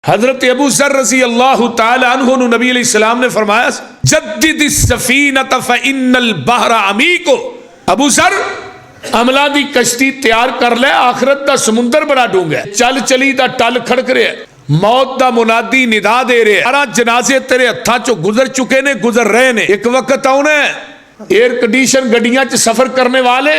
हजरत अबू ज़र रज़ी अल्लाह तआला अन्हु नबी अलैहिस्सलाम ने फरमाया, जद्दिद सफीनत फ़इन्नल बहरा अमीको। अबू ज़र अमला दी कश्ती तैयार कर ले, आखिरत दा समुंदर बड़ा डूंगा, चल चली दा टल खड़क रहा, मौत दा मुनादी निदा दे रहे, सारा जनाजे तेरे हत्थां चों गुजर चुके ने, गुजर रहे ने। एक वक्त आना एयर कंडीशन गड्डियां च सफर करने वाले,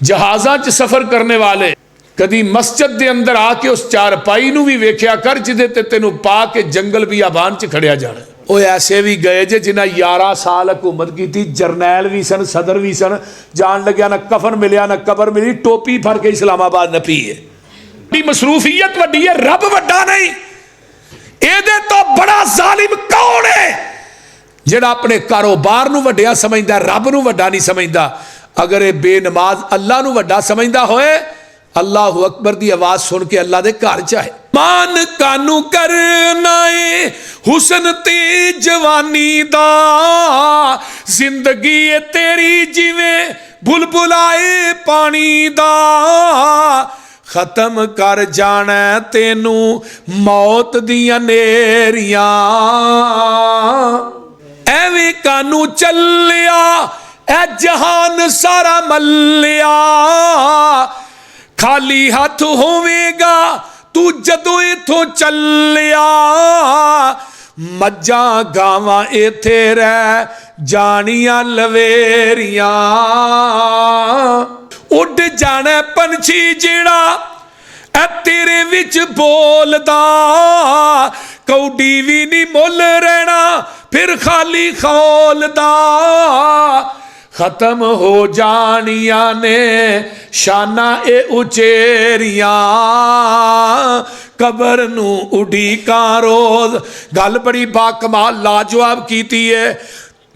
जहाज़ां च सफर करने वाले, कदी मस्जिद दे अंदर आके उस चारपाई नूं भी वेख्या कर जिदे ते तेनू पा के जंगल बियाबान च खड़िया जाना। वो ऐसे भी गए जे जिन्हें 11 साल हुकूमत की थी, जरनैल भी सन, सदर भी सन, जान लग्या ना कफन मिलिया ना कबर मिली, टोपी फड़ के इस्लामाबाद नपी है। मसरूफियत वड्डी है, रब वड्डा नहीं। एदे तो बड़ा जालिम कौन है जिहड़ा अपने कारोबार नूं वड्डिया समझदा, रब नूं वड्डा नहीं समझदा। अगर ये बेनमाज अल्लाह नूं वड्डा समझदा होए, अल्लाह अकबर की आवाज सुन के अल्लाह दे घर चाहे। मान कानू करना है हुसन ते जवानी दा, जिंदगी है तेरी जिवें बुलबुलाए पानी दा, खत्म कर जाना तेनू मौत दियां नेरियां। एवें कानू चलिया ए जहान सारा मलिया, खाली हाथ होवेगा तू जदों इथों चलिया, मज्जा गावां इथे रह जानियां लवेरियां। उड़ जाना पंछी जेड़ा ए तेरे विच बोलदा, कौडी भी नहीं मुल रहना फिर खाली खोलदा, खत्म हो जानिया ने शाना ए उचेरियां, कबर नू उड़ीका रोज। गल बड़ी बाकमाल लाजवाब कीती है।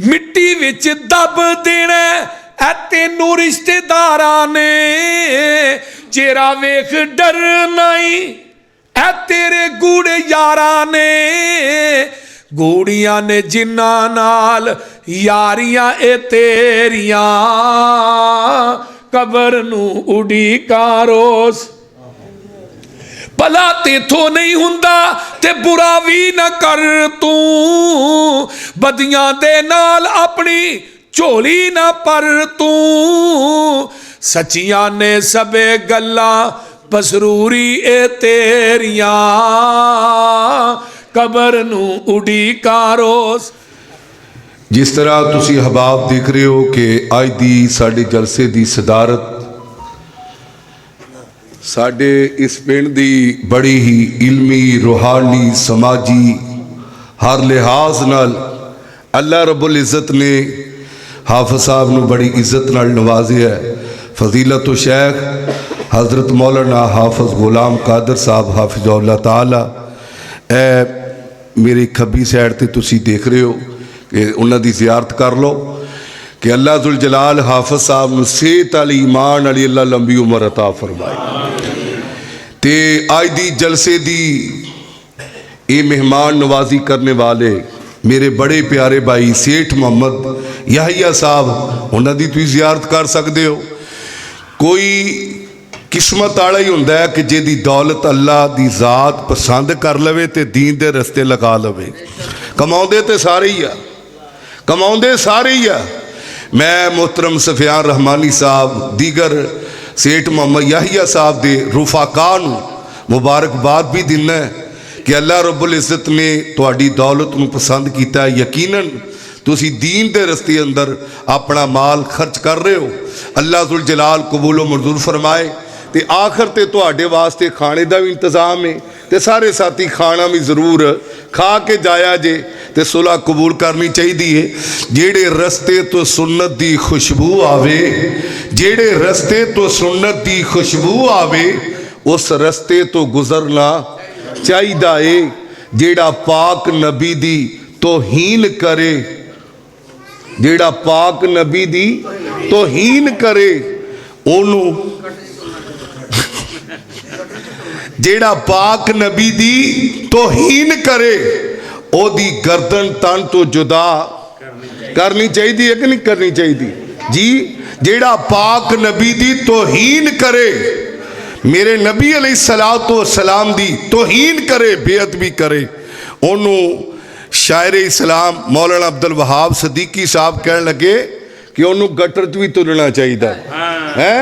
मिट्टी विच दब देना ए तेनू रिश्तेदारां ने, चेहरा वेख डर नहीं ए तेरे गूढ़े यारां ने, गूड़ियां ने जिन्ना नाल यारियां ए तेरियां, कबर नू उड़ीका रोज। भला तेथों नहीं हुंदा ते बुरा भी ना कर तू, बदियां दे नाल अपनी झोली ना पर तू, सचियां ने सबे गल्लां बसरूरी ए तेरियां, कबर नू उड़ीका रोज। जिस तरह तुसी हबाब देख रहे हो कि अज दी साडे जलसे दी सदारत साडे इस पिंड दी बड़ी ही इल्मी, रूहानी, समाजी हर लिहाज नाल अल्लाह रब्बुल इज़्ज़त ने हाफिज़ साहब नू बड़ी इज्जत नाल नवाजिया है। फजीलत शेख हज़रत मौलाना हाफिज़ गुलाम कादर साहब हाफिज़हुल्लाह ताला ए मेरी खब्बी साइड ते तुसी देख रहे हो कि उन्हां दी ज़ियारत कर लो कि अल्लाह जुल जलाल हाफिज़ साहब नू सेहत वाली, ईमान वाली अल्लाह लंबी उम्र अता फरमाए। ते अज दी जलसे दी ये मेहमान नवाजी करने वाले मेरे बड़े प्यारे भाई सेठ मोहम्मद याहिया साहब, उन्हां दी तुसीं ज़ियारत कर सकते हो। कोई किस्मत वाला ही होंदा है कि जिहदी दौलत अल्लाह दी ज़ात पसंद कर लवे ते दीन दे रस्ते लगा लवे। कमाउंदे ते सारे ही आ, कमाउंदे सारे ही आ। मैं मोहतरम सफियान रहमानी साहब, दीगर सेठ मोहम्मद याहिया साहब दे रुफाका नूं मुबारकबाद भी दिना है कि अल्लाह रब्बुल इज़्ज़त ने तुहाडी दौलत नूं पसंद कीता है। यकीनन तुसी दीन दे रस्ते अंदर अपना माल खर्च कर रहे हो। अल्लाह जुल जलाल कबूलो मंजूर फरमाए। ते आखिर ते तुहाडे वास्ते खाने का भी इंतजाम है, ते सारे साथी खाना भी जरूर खा के जाया जे, ते सुलह कबूल करनी चाहिए है। जेड़े रस्ते तो सुन्नत दी खुशबू आवे, जेड़े रस्ते तो सुन्नत दी खुशबू आवे, उस रस्ते तो गुजरना चाहिदा है। जेड़ा पाक नबी दी तौहीन करे, जेड़ा पाक नबी दी तौहीन करे, ओनू जेड़ा पाक नबी दी तौहीन करे, ओदी गर्दन तन तो जुदा करनी चाहिए है कि नहीं करनी चाहिए जी। जेड़ा पाक नबी दी तौहीन करे, मेरे नबी अलैहिस्सलाम दी तौहीन करे, बेअदबी करे, उन्होंने शायर इस्लाम मौलाना अब्दुल वहाब सदीकी साहब कहने लगे कि उन्होंने गटर च भी तुरना चाहिए है,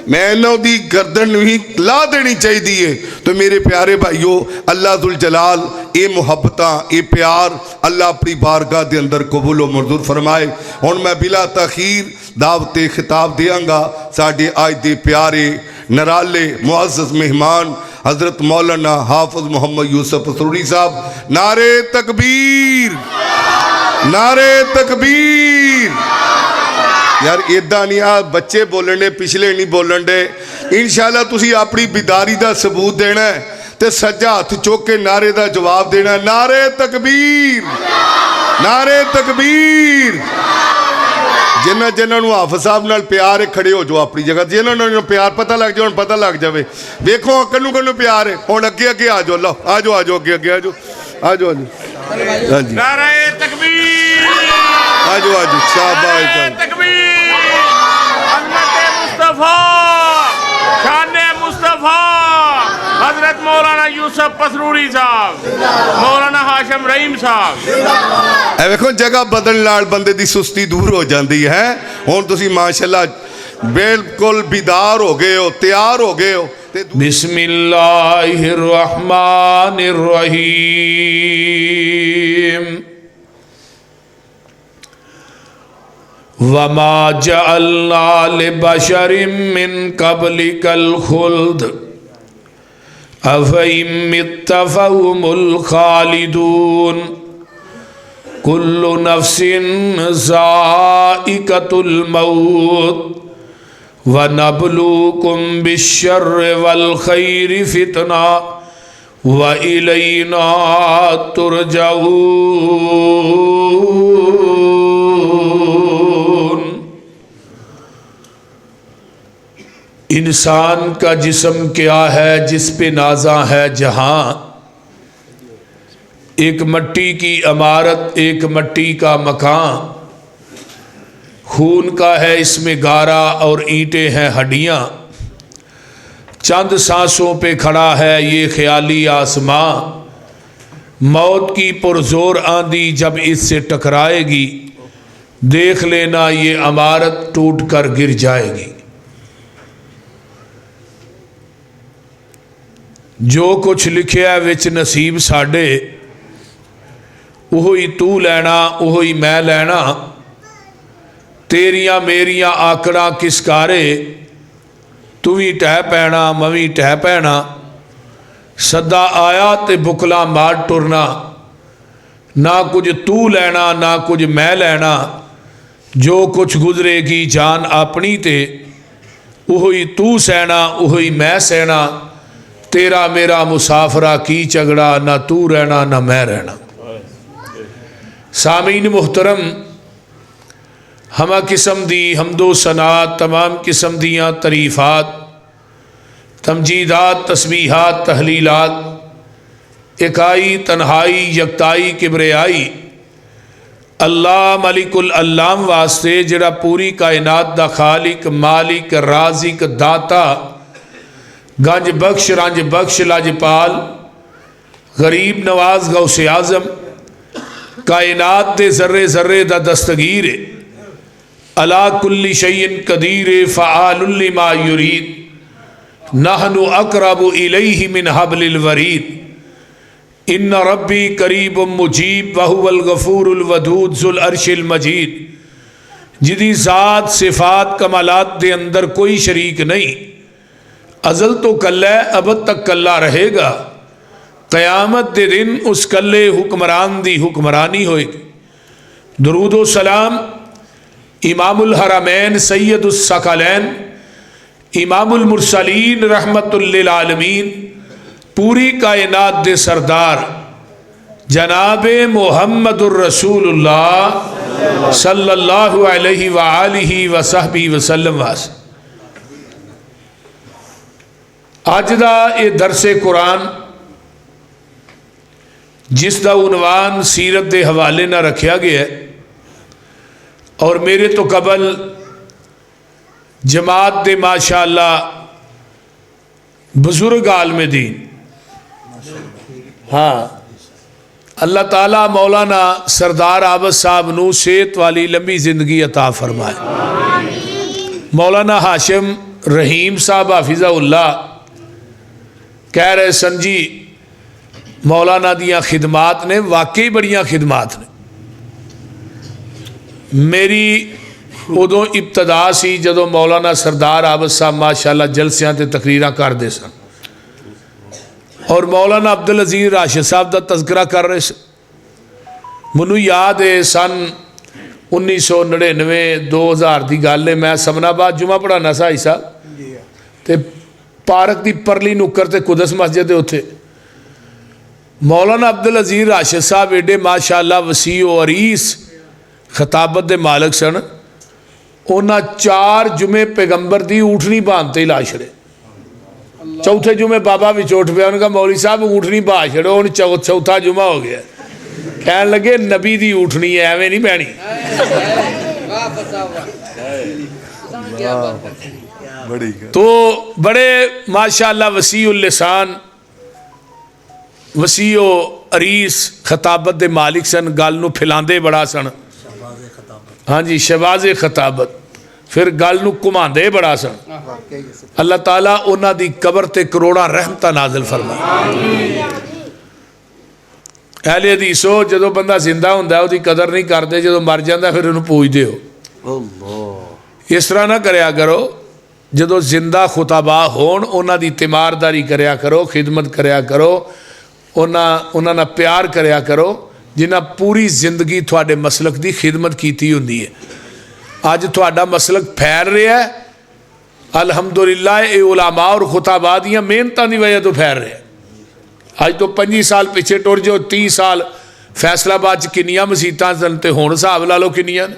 मैं इन्हों दी गर्दन भी ला देनी चाहिए। तो मेरे प्यारे भाईओ, अल्लाह दुल जलाल ये मुहब्बत ये प्यार अल्लाह अपनी बारगाह के अंदर कबूल व मंजूर फरमाए। हुण मैं बिला तखीर दावत खिताब देंगा साडे अज दे प्यारे नराले मुअज़्ज़ज़ मेहमान हज़रत मौलाना हाफिज़ मोहम्मद यूसुफ पसरूरी साहब। नारे तकबीर, नारे तकबीर। यार इदा नहीं, आ बच्चे बोलन दे, पिछले नहीं बोलन दे। इंशाअल्लाह तुसी अपनी बिदारी का सबूत देना है तो सज्जा हथ चुक के नारे का जवाब देना। नारे तकबीर, नारे तकबीर। जिन्होंने जिन्होंने हाफिज़ साहब नाल प्यार है खड़े हो जाओ अपनी जगह। जिन्होंने प्यार पता लग जाए, पता लग जाए। देखो कन्नू कन्नू प्यार है। हुण अगे अगे आ जाओ, लो आ जाओ, आ जाओ अगे अगे आ जाओ, आ जाओ, हाँ जी, नारे तकबीर, आ जाओ, आ जाओ, शाबाश तकबीर। अज़मत मुस्तफ़ा, शान मुस्तफ़ा, हज़रत मौलाना यूसुफ पसरूरी साहब, मौलाना हाशिम रहीम साहब। देखो जगह बदलने नाल बंदे दी सुस्ती दूर हो जाती है। हुण तुसीं माशाअल्लाह बिल्कुल बेदार हो गए हो, तैयार हो गए हो। बिस्मिल्लाहिर रहमानिर रहीम। वमा जअलना लिबशरिम मिन क़ब्लिकल खुल्द अफ़इन मित्ता फ़हुमुल खालिदून कुल्लु नफ्सिन ज़ाइक़तुल मौत व नबलूकुम बिश्शर्रि वल खैरि फितना व इलैना तुरजाऊन। इंसान का जिस्म क्या है जिस पे नाजा है जहां, एक मट्टी की इमारत, एक मट्टी का मकान, खून का है इसमें गारा और ईंटें हैं हड्डियां, चंद सांसों पे खड़ा है ये ख्याली आसमां। मौत की पुरजोर आंधी जब इससे टकराएगी, देख लेना ये इमारत टूट कर गिर जाएगी। जो कुछ लिखिया विच नसीब साडे, उहो ही तू लैना, उहो ही मैं लैना। तेरिया मेरिया आकड़ा किस कारे, तू भी टह पैना मैं भी टह पैना। सदा आया ते बुकला मार टुरना, ना कुछ तू लैना ना कुछ मैं लैना। जो कुछ गुजरेगी जान अपनी ते, उहो ही तू सहना उहो ही मैं सहना। तेरा मेरा मुसाफरा की झगड़ा, ना तू रहना ना मैं रहना। सामीन मुहतरम, हमा किस्म दी हमदो सनात, तमाम किस्म दियाँ तरीफ़ात, तमजीदात, तस्बीहात, तहलीलात, इकाई तन्हाई यकताई किबरियाई अल्लाह मलिकुल अल्लाम वास्ते जिहड़ा पूरी कायनात दा खालिक, मालिक, राज़िक, दाता, गंज बख्श, रंज बख्श, लाजपाल, गरीब नवाज, गौसे आज़म, कायनात दे जर्रे जर्रे दा दस्तगीर अला कुल्ली शैइन कदीर फ़आलुल लिमा युरीद नहनु अक़रबु इलैहि मिन हब्लिल वरीद इन्ना रब्बी करीबुम मुजीब वहुवल गफूरुल वदूद ज़ुल अर्शिल मजीद। जिदी ज़ात सिफ़ात कमालात दे अंदर कोई शरीक नहीं, अज़ल तो कल्ला है, अबद तक कल्ला रहेगा। क़यामत दे दिन उस कल्ले हुक्मरान दी हुक्मरानी होएगी। दुरूदो सलाम इमामुल हरमैन सैयदुस सकलैन इमामुल मुरसलीन रहमतुल लिल आलमीन पूरी कायनात दे सरदार जनाबे मुहम्मदुर रसूलुल्लाह सल्लल्लाहु अलैहि व आलिहि व सहबिहि वसल्लम वास। अज दा ये दरसे कुरान जिसका उनवान सीरत के हवाले ना रखा गया है, और मेरे तो कबल जमात दे माशाअल्लाह बुजुर्ग आलम दीन। हाँ, अल्लाह ताला मौलाना सरदार आबद साहब नू सेहत वाली लंबी जिंदगी अता फरमाए। मौलाना हाशिम रहीम साहब हाफिज़हुल्लाह कह रहे सन जी मौलाना दियाँ खिदमात ने वाकई बड़ियाँ खिदमात ने। मेरी उदों इब्तदा सी जदों मौलाना सरदार आबद साहब माशाअल्लाह जलसियां ते तकरीरां करते सन और मौलाना अब्दुल अजीज राशिद साहब का तज़किरा कर रहे थे। मैनू याद है सन 1999 2000 की गल है, मैं समनाबाद जुमा पढ़ाना सा भाई साहब, तो पार्क की परली नुक्कर ते कुदस मस्जिद है उत्थे मौलाना अब्दुल अजीज राशिद साहब एडे माशाअल्लाह वसी व अरीस खिताबत के मालिक सन। उन्हें 4 जुमे पैगंबर की ऊँटनी बांधते ही ला छड़े। चौथे जुमे बाबा भी उठ पिया, उन्होंने कहा मौली साहब ऊँटनी बहा छड़ो, हूँ चौथा जुमा हो गया। कह लगे नबी की ऊँटनी है, एवं नहीं पैनी। तो बड़े माशाअल्लाह वसीउल लिसान वसीओ अरीस खिताबत के मालिक सन, गल नूं फैलांदे बड़ा सन। हाँ जी, शहबाज़े खिताबत, फिर गल नूं घुमांदे बड़ा सन। अल्लाह ताला उन्हां दी कबर ते करोड़ां रहमतां नाज़िल फरमाए। अहले हदीसो जदों बंदा जिंदा हुंदा उहदी कदर नहीं करदे, जदों मर जांदा फिर उहनूं पूजदे हो। इस तरह ना करया करो, जदों जिंदा खुताबा होण उन्हां दी तिमारदारी करया करो, खिदमत करया करो, उन्हां नाल प्यार करया करो जिन्हां पूरी जिंदगी तुहाडे मसलक की खिदमत कीती हुंदी है। अज तुहाडा मसलक फैल रहा है अलहमदुलिल्लाह, ये उलामा और खुताबा दियां मेहनतां दी वजह तो फैल रहा है। अज तो 25 साल पिछे टुर जाओ, 30 साल फैसलाबाद च किनियां मसीतां सन ते हुण हिसाब ला लो किनियां ने।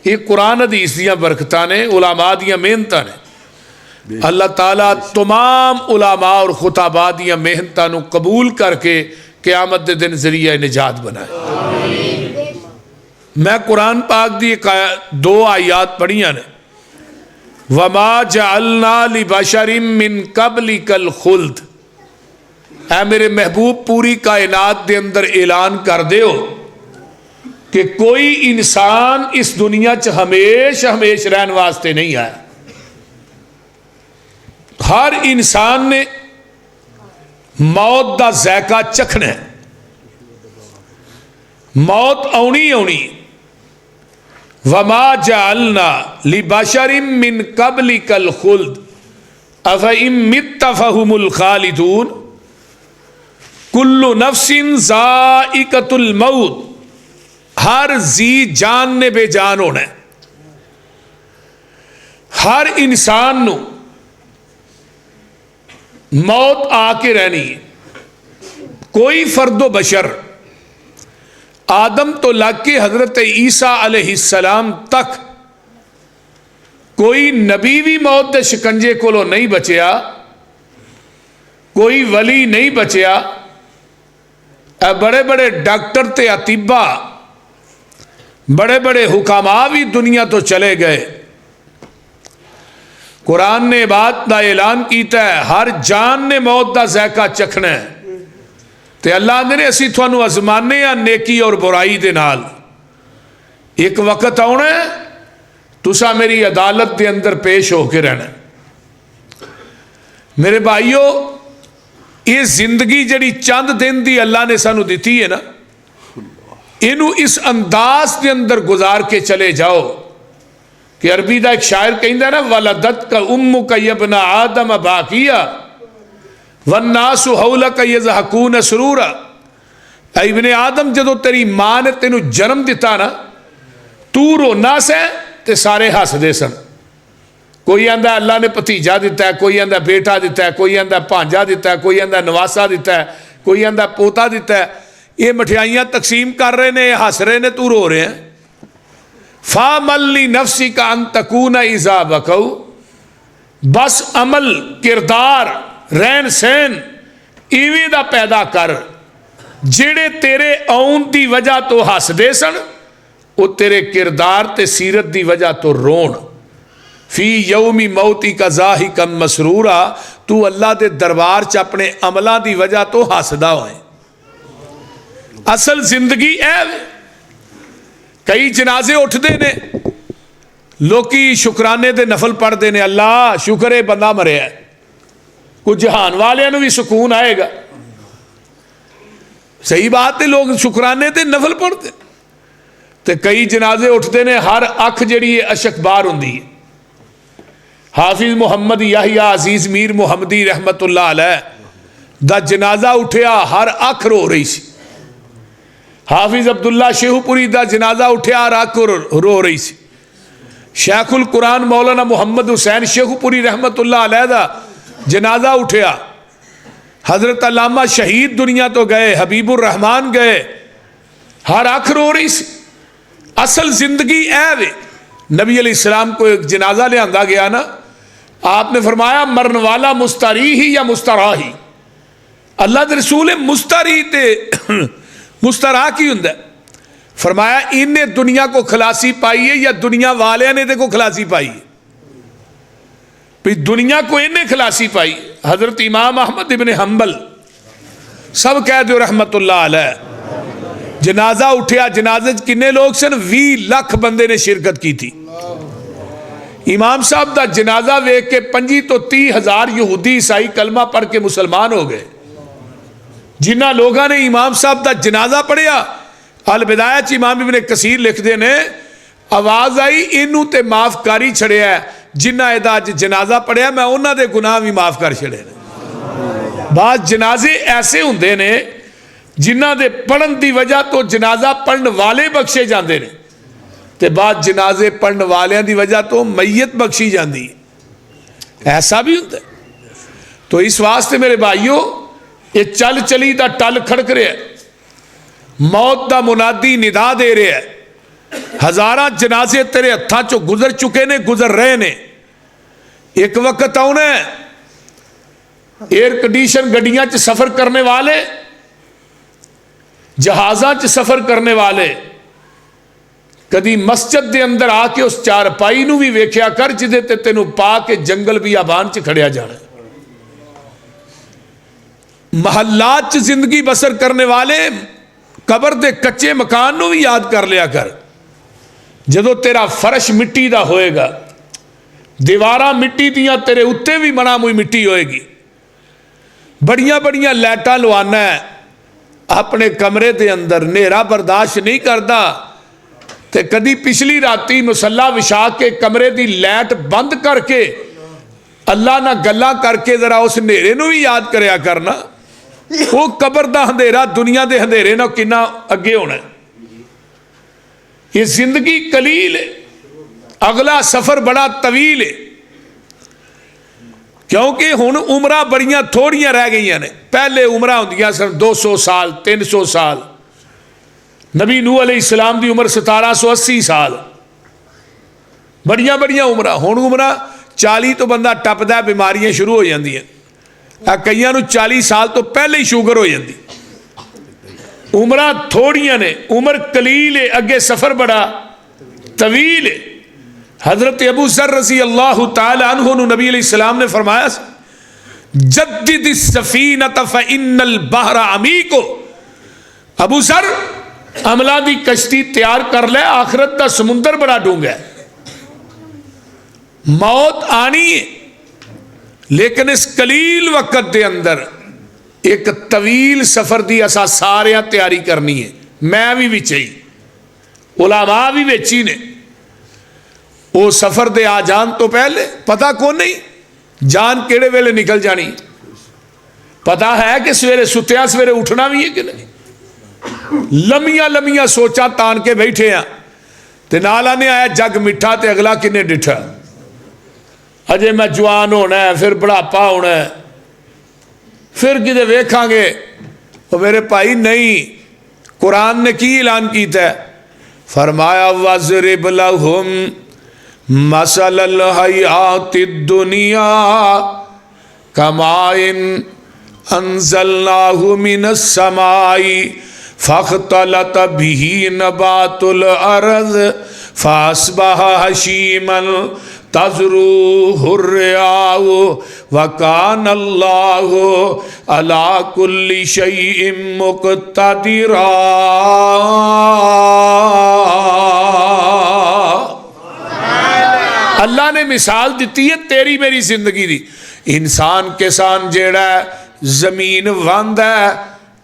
ये कुरान हदीस दियां बरकतां ने, उलामा दियां मेहनतां ने। अल्लाह ताला तमाम उलामा और खुताबा दियां मेहनतां नूं कबूल करके क़यामत दे दिन ज़रिया निजात बनाए। मैं कुरान पाक दी 2 आयात पढ़ियां ने। वमा जअलना लिबशरिम मिन क़ब्लिकल खुल्द, ऐ मेरे महबूब पूरी कायनात दे अंदर ऐलान कर दो कि कोई इंसान इस दुनिया च हमेशा रहने वास्ते नहीं आया। हर इंसान ने मौत का ज़ायका चखना है, मौत आउनी आउनी। वमा जअलना लिबशरिम मिन क़ब्लिकल खुल्द अफ़इन मित्ता फ़हुमुल ख़ालिदून कुल्लु नफ्सिन ज़ाइक़तुल मौत, हर जी जान ने बेजान होना है। हर इंसान नू मौत आके रहनी है। कोई फर्दो बशर आदम तो लाके हजरत ईसा अलैहिस्सलाम तक कोई नबी भी मौत के शिकंजे कोलों नहीं बचया, कोई वली नहीं बचया। बड़े बड़े डॉक्टर ते अतीबा, बड़े बड़े हुकामा भी दुनिया तो चले गए। कुरान ने बात का ऐलान किया है, हर जान ने मौत का ज़ायका चखना है। तो अल्लाह ने असी थानू आजमाने आ नेकी और बुराई दे नाल। एक वक्त आना है तुसा मेरी अदालत के अंदर पेश होकर रहना। मेरे भाईओ, ये जिंदगी जड़ी चंद दिन की अल्लाह ने सानू दी है ना, इनू इस अंदाज के अंदर गुजार के चले जाओ कि अरबी का एक शायर कहता ना, वलदत का उम्मु का यबना आदम बाकिया वन्नासु हौलक यज़हकून सुरूरा। इब्ने आदम जदों तेरी मां ने तेनू जन्म दिता ना, तू रोना से ते सारे हसदे सन। कोई आंदा अल्लाह ने भतीजा दिता है, कोई आंदा बेटा दिता है, कोई आंदा भांजा दिता है, कोई आंदा नवासा दिता है, कोई आंदा पोता दिता है। ये मठियाइयां तकसीम कर रहे ने, हस रहे ने, तू रो रहे हैं। फामली नफसी का अंतकून इज़ा बकऊ, बस अमल किरदार रहन सहन इवें दा पैदा कर जेड़े तेरे आउन की वजह तो हसदे सन, वो तेरे किरदार ते सीरत की वजह तो रोण। फी यौमी मौती का ज़ाहिकन मसरूरा, तू अल्लाह के दरबार च अपने अमलों की वजह तो हसदा होए। असल जिंदगी है। कई जनाजे उठते ने, लोकी शुकराने दे नफल पढ़ते हैं, अल्लाह शुक्र है बंदा मरिया, कुछ जहान वालियां भी सुकून आएगा। सही बात है, लोग शुकराने ते नफल पढ़ते। तो कई जनाजे उठते हैं, हर अख जी अशकबार होंगी है। हाफिज मुहम्मद याहिया अजीज मीर मुहम्मदी रहमतुल्लाह अलैह दा जनाजा उठिया, हर अख रो रही सी। हाफिज अब्दुल्ला शेहूपुरी दा जनाजा उठिया, हर अख रो रही सी। शेखुल कुरान मौलाना मुहम्मद हुसैन शेखुपुरी रहमतुल्लाह अलैह दा जनाजा उठिया। हजरत अल्लामा शहीद दुनिया तो गए, हबीबुर रहमान गए, हर अख रो रही सी। असल जिंदगी ऐ वे। नबी अलैहिस्सलाम को एक जनाजा लिया गया ना, आपने फरमाया मरन वाला मुस्तरी ही या मुस्तरा ही। अल्लाह के रसूल मुस्तरी ते मुस्तरा की हुंदा। फरमाया इन्हें दुनिया को खलासी पाई है या दुनिया वाले ने देखो खलासी पाई है? भाई दुनिया को इन्हें खलासी पाई। हजरत इमाम अहमद इब्ने हंबल सब कह दो रहमतुल्लाह अलैह, जनाजा उठिया, जनाजे किन्ने लोग सन? 20 लाख बंदे ने शिरकत की थी। इमाम साहब का जनाजा वेख के 25 तो 30 हजार यहूदी ईसाई कलमा पढ़ के मुसलमान हो गए। जिन्होंने लोगों ने इमाम साहब का जनाजा पढ़िया, अल बिदाया च इमाम इब्ने कसीर लिखते हैं, आवाज आई इनू ते माफ कर ही छड़िया, जिन्ना एदा अज जनाजा पढ़िया मैं उन्होंने गुनाह भी माफ कर छड़े। बाद जनाजे ऐसे होंगे ने जिन्हों के पढ़न की वजह तो जनाजा पढ़न वाले बख्शे जाते हैं, तो बाद जनाजे पढ़न वालियां की वजह तो मैयत बख्शी जाती है। ऐसा भी होता है। तो इस वास्ते मेरे भाइयों, ये चल चली का टल खड़क रहा है, मौत का मुनादी निदा दे रहा है। हजारां जनाजे तेरे हत्थों चो गुजर चुके ने, गुजर रहे ने। एक वक्त आना है, एयर कंडीशन गड्डियां च सफर करने वाले, जहाज़ां च सफर करने वाले, कदी मस्जिद के अंदर आके उस चारपाई नूं भी वेख्या कर जिदे ते तेनू पा के जंगल बियाबान च खड़िया जाना। महल्लात च जिंदगी बसर करने वाले, कबर दे कच्चे मकान नूं भी याद कर लिया कर। जदों तेरा फर्श मिट्टी दा होएगा, दीवारां मिट्टी दियां, तेरे उत्ते भी मना मुई मिट्टी होएगी। बड़ियां बड़ियां लाइटां लवाना है अपने कमरे के अंदर, नेरा बर्दाश्त नहीं करता, तो कदी पिछली राती मुसल्ला विछा के कमरे की लाइट बंद करके अल्लाह ना गल्लां करके जरा उस नेरे नूं भी याद करया करना। वो कबर का अंधेरा दुनिया के अंधेरे ना कितना अगे होना। ये जिंदगी कलील है, अगला सफर बड़ा तवील है। क्योंकि हुण उम्रां बड़ियां थोड़ियां रह गई ने। पहले उम्रां होंदियां सन 200 साल 300 साल। नबी नूह अलैहिस्सलाम की उम्र 1780 साल। बड़ियां बड़ियां उम्रां। हुण उम्रां 40 तो बंदा टपदा, बीमारियां शुरू हो जांदियां। कईयां नूं 40 साल तो पहले ही शुगर हो जाती। उम्रां थोड़ियां ने, उम्र कलील है, अगे सफर बड़ा तवील है। हजरत अबू ज़र रज़ी अल्लाह तआला अन्हु नबी अलैहिस्सलाम ने फरमाया, जद्दिद सफीनत फ़इन्नल बहरा अमीको। अबू ज़र अमला दी कश्ती तैयार कर ले, आखिरत का समुंदर बड़ा डूंगा है। मौत आनी है, लेकिन इस कलील वक्त के अंदर एक तवील सफर की असा सारियां तैयारी करनी है। मैं भी विच ही, उलामा भी विच ही ने। वो सफर दे आ जान तो पहले पता कौन नहीं जान केड़े वेले निकल जानी। पता है कि सवेरे सुत्या सवेरे उठना भी है कि नहीं। लम्मिया लम्मिया सोचा तान के बैठे हैं, ते नाल आने आया जग मिठा ते अगला किन्ने डिठा। अजे मैं जवान होना है, फिर बुढ़ापा होना है, फिर किते वेखांगे। वो मेरे भाई नहीं, कुरान ने की ऐलान किया, फरमाया वज़रिब लहुम मसलल हयातिद दुनिया कमाइन अंज़लनाहु मिनस समाई फ़ख्तलत बिही नबातुल अर्ज़ फ़अस्बह हशीमन तजरू हुर्रियाओ वकान अल्लाहु अला कुल्ली शैइन मुक़तदिरा। अल्लाह ने मिसाल दी है तेरी मेरी जिंदगी दी। इंसान किसान जेड़ा जमीन वांदा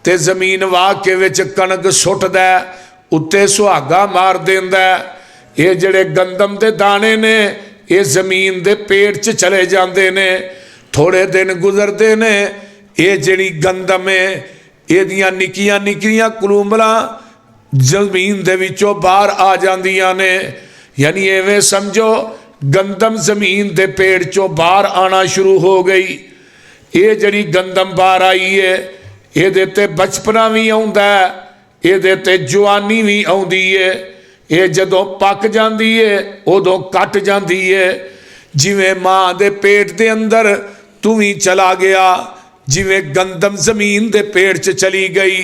ते जमीन वाह के विच कणक सुटदा उत्ते सुहागा मार देंदा। ये जेड़े गंदम दे दाने ने ये जमीन दे पेट च चले जाते ने, थोड़े दिन गुजरते ने ये जिहड़ी गंदम है ये निक्कियां निक्कियां कलूमलां जमीन दे विचों बाहर आ जांदियां ने। यानी एवें समझो गंदम जमीन दे पेट चों बाहर आना शुरू हो गई। ये जिहड़ी गंदम बाहर आई है ये ते बचपना भी आउंदा है, ये ते जवानी भी आउंदी है। ये जदों पक जाती है उदों कट जाती है। जिवें माँ दे पेट दे अंदर तू भी चला गया, जिवें गंदम जमीन दे पेट च चली गई।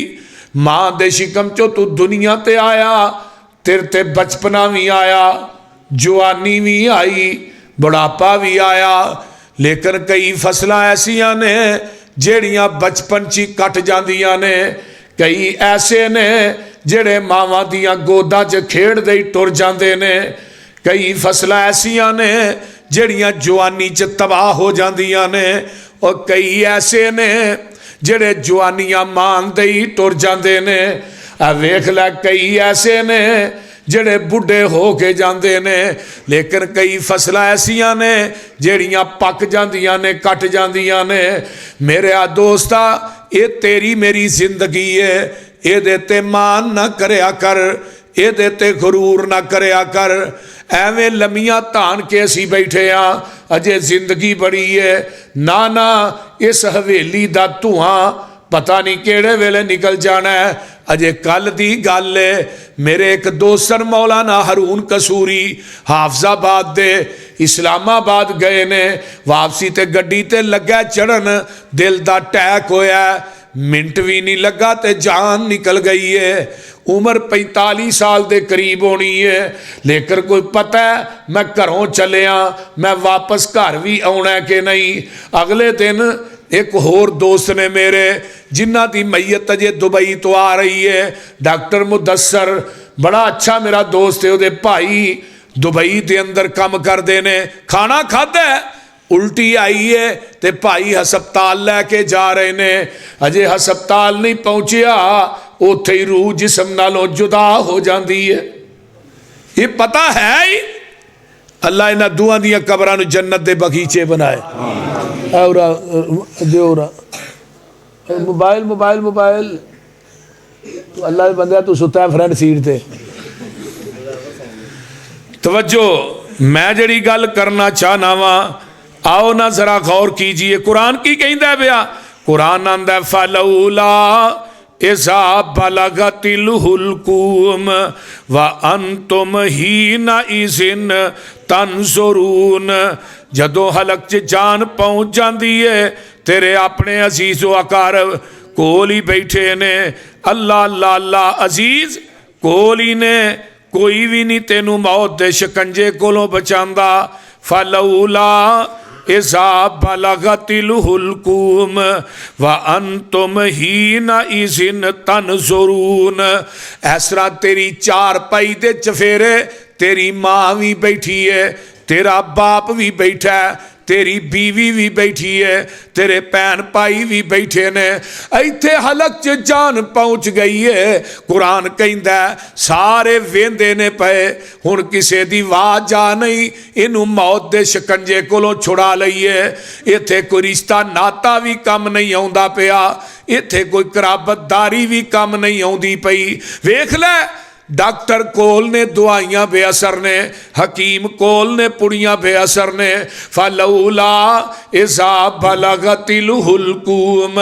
माँ दे शिकम चो तू दुनिया ते आया, तेरे ते बचपना भी आया, जवानी भी आई, बुढ़ापा भी आया। लेकिन कई फसलां ऐसियां ने जेड़ियां बचपन च ही कट जांदियां ने। कई ऐसे ने जेड़े मावां दियां गोदां च खेड़दे ही टुर जांदे ने। कई फसलां ऐसियां ने जेड़ियां जवानी च तबाह हो जांदियां ने, और कई ऐसे ने जेड़े जवानियां मानदे ही टुर जांदे ने। वेख लै कई ऐसे ने जेड़े बुढ़े हो के जाते ने। लेकिन कई फसलां ऐसियां ने जेड़ियां पक जांदियां ने, कट जांदियां ने। मेरे दोस्ता ये तेरी मेरी जिंदगी है, ये ते मान ना करया कर, ये ते गुरूर ना करया कर। एवें लम्मियां धान के असी बैठे हाँ, अजे जिंदगी बड़ी है। ना ना इस हवेली दा धुआं पता नहीं केड़े वेले निकल जाना है। अजे कल दी गल है, मेरे एक दोस्त मौलाना हरून कसूरी हाफजाबाद दे इस्लामाबाद गए ने। वापसी ते गड्डी ते लग्या चढ़न, दिल दा अटैक होया, मिनट भी नहीं लगा ते जान निकल गई है। उम्र 45 साल के करीब होनी है। लेकर कोई पता है मैं घरों चलिया, मैं वापस घर भी आना है कि नहीं। अगले दिन एक होर दोस्त ने मेरे जिन्हां दी मैयत अजे दुबई तो आ रही है, डॉक्टर मुदस्सर, बड़ा अच्छा मेरा दोस्त है, उहदे भाई दुबई के अंदर काम करते ने। खाना खादा उल्टी आई है ते भाई हस्पताल लैके जा रहे ने। अजे हस्पताल नहीं पहुंचिया उत्थे ही रूह जिसम नालों जुदा हो जाती है। ये पता है ही अल्लाह इन्हां दुआं दियां कबरां नूं जन्नत दे बगीचे बनाए। मोबाइल मोबाइल मोबाइल अल्लाह दे बंदे तू सुता है फ्रंट सीट ते। तवज्जो, मैं जड़ी गल करना चाहना वा, आओ ना जरा गौर कीजिए कुरान की कहंदा पिया। कुरान आंदा फलौला इज़ा बलगतिल हुलकूम व अंतुम हीना इज़िन तंजुरून। जदों हलक च जान पहुँच जाती है तेरे अपने अजीज़ व अकारब कोल ही बैठे ने। अल्लाह अल्लाह अल्लाह अजीज कोल ही ने, कोई भी नहीं तेनू मौत दे शिकंजे कोलों बचांदा। फलौला इज़ा बलगतिल हुलकूम व अंतुम हीना इज़िन तंजुरून। इस तरह तेरी चार पाई दे चफेरे तेरी माँ भी बैठी है, तेरा बाप भी बैठा है, तेरी बीवी भी बैठी है, तेरे भैन भाई भी बैठे ने। इत्थे हलक च जान पहुँच गई है। कुरान कहंदा सारे वेंदे ने पे, हुण किसे दी वाह जा नहीं, इनू मौत दे शिकंजे कोलों छुड़ा लईए। इत्थे कोई रिश्ता नाता भी कम नहीं आउंदा पिया, इत्थे कोई कराबतदारी भी कम नहीं आउंदी पई। वेख लै डॉक्टर कोल ने दवाइयां बेअसर ने, हकीम कोल ने पुड़ियां बेअसर ने। फलौला इज़ा बलगतिल हुलकूम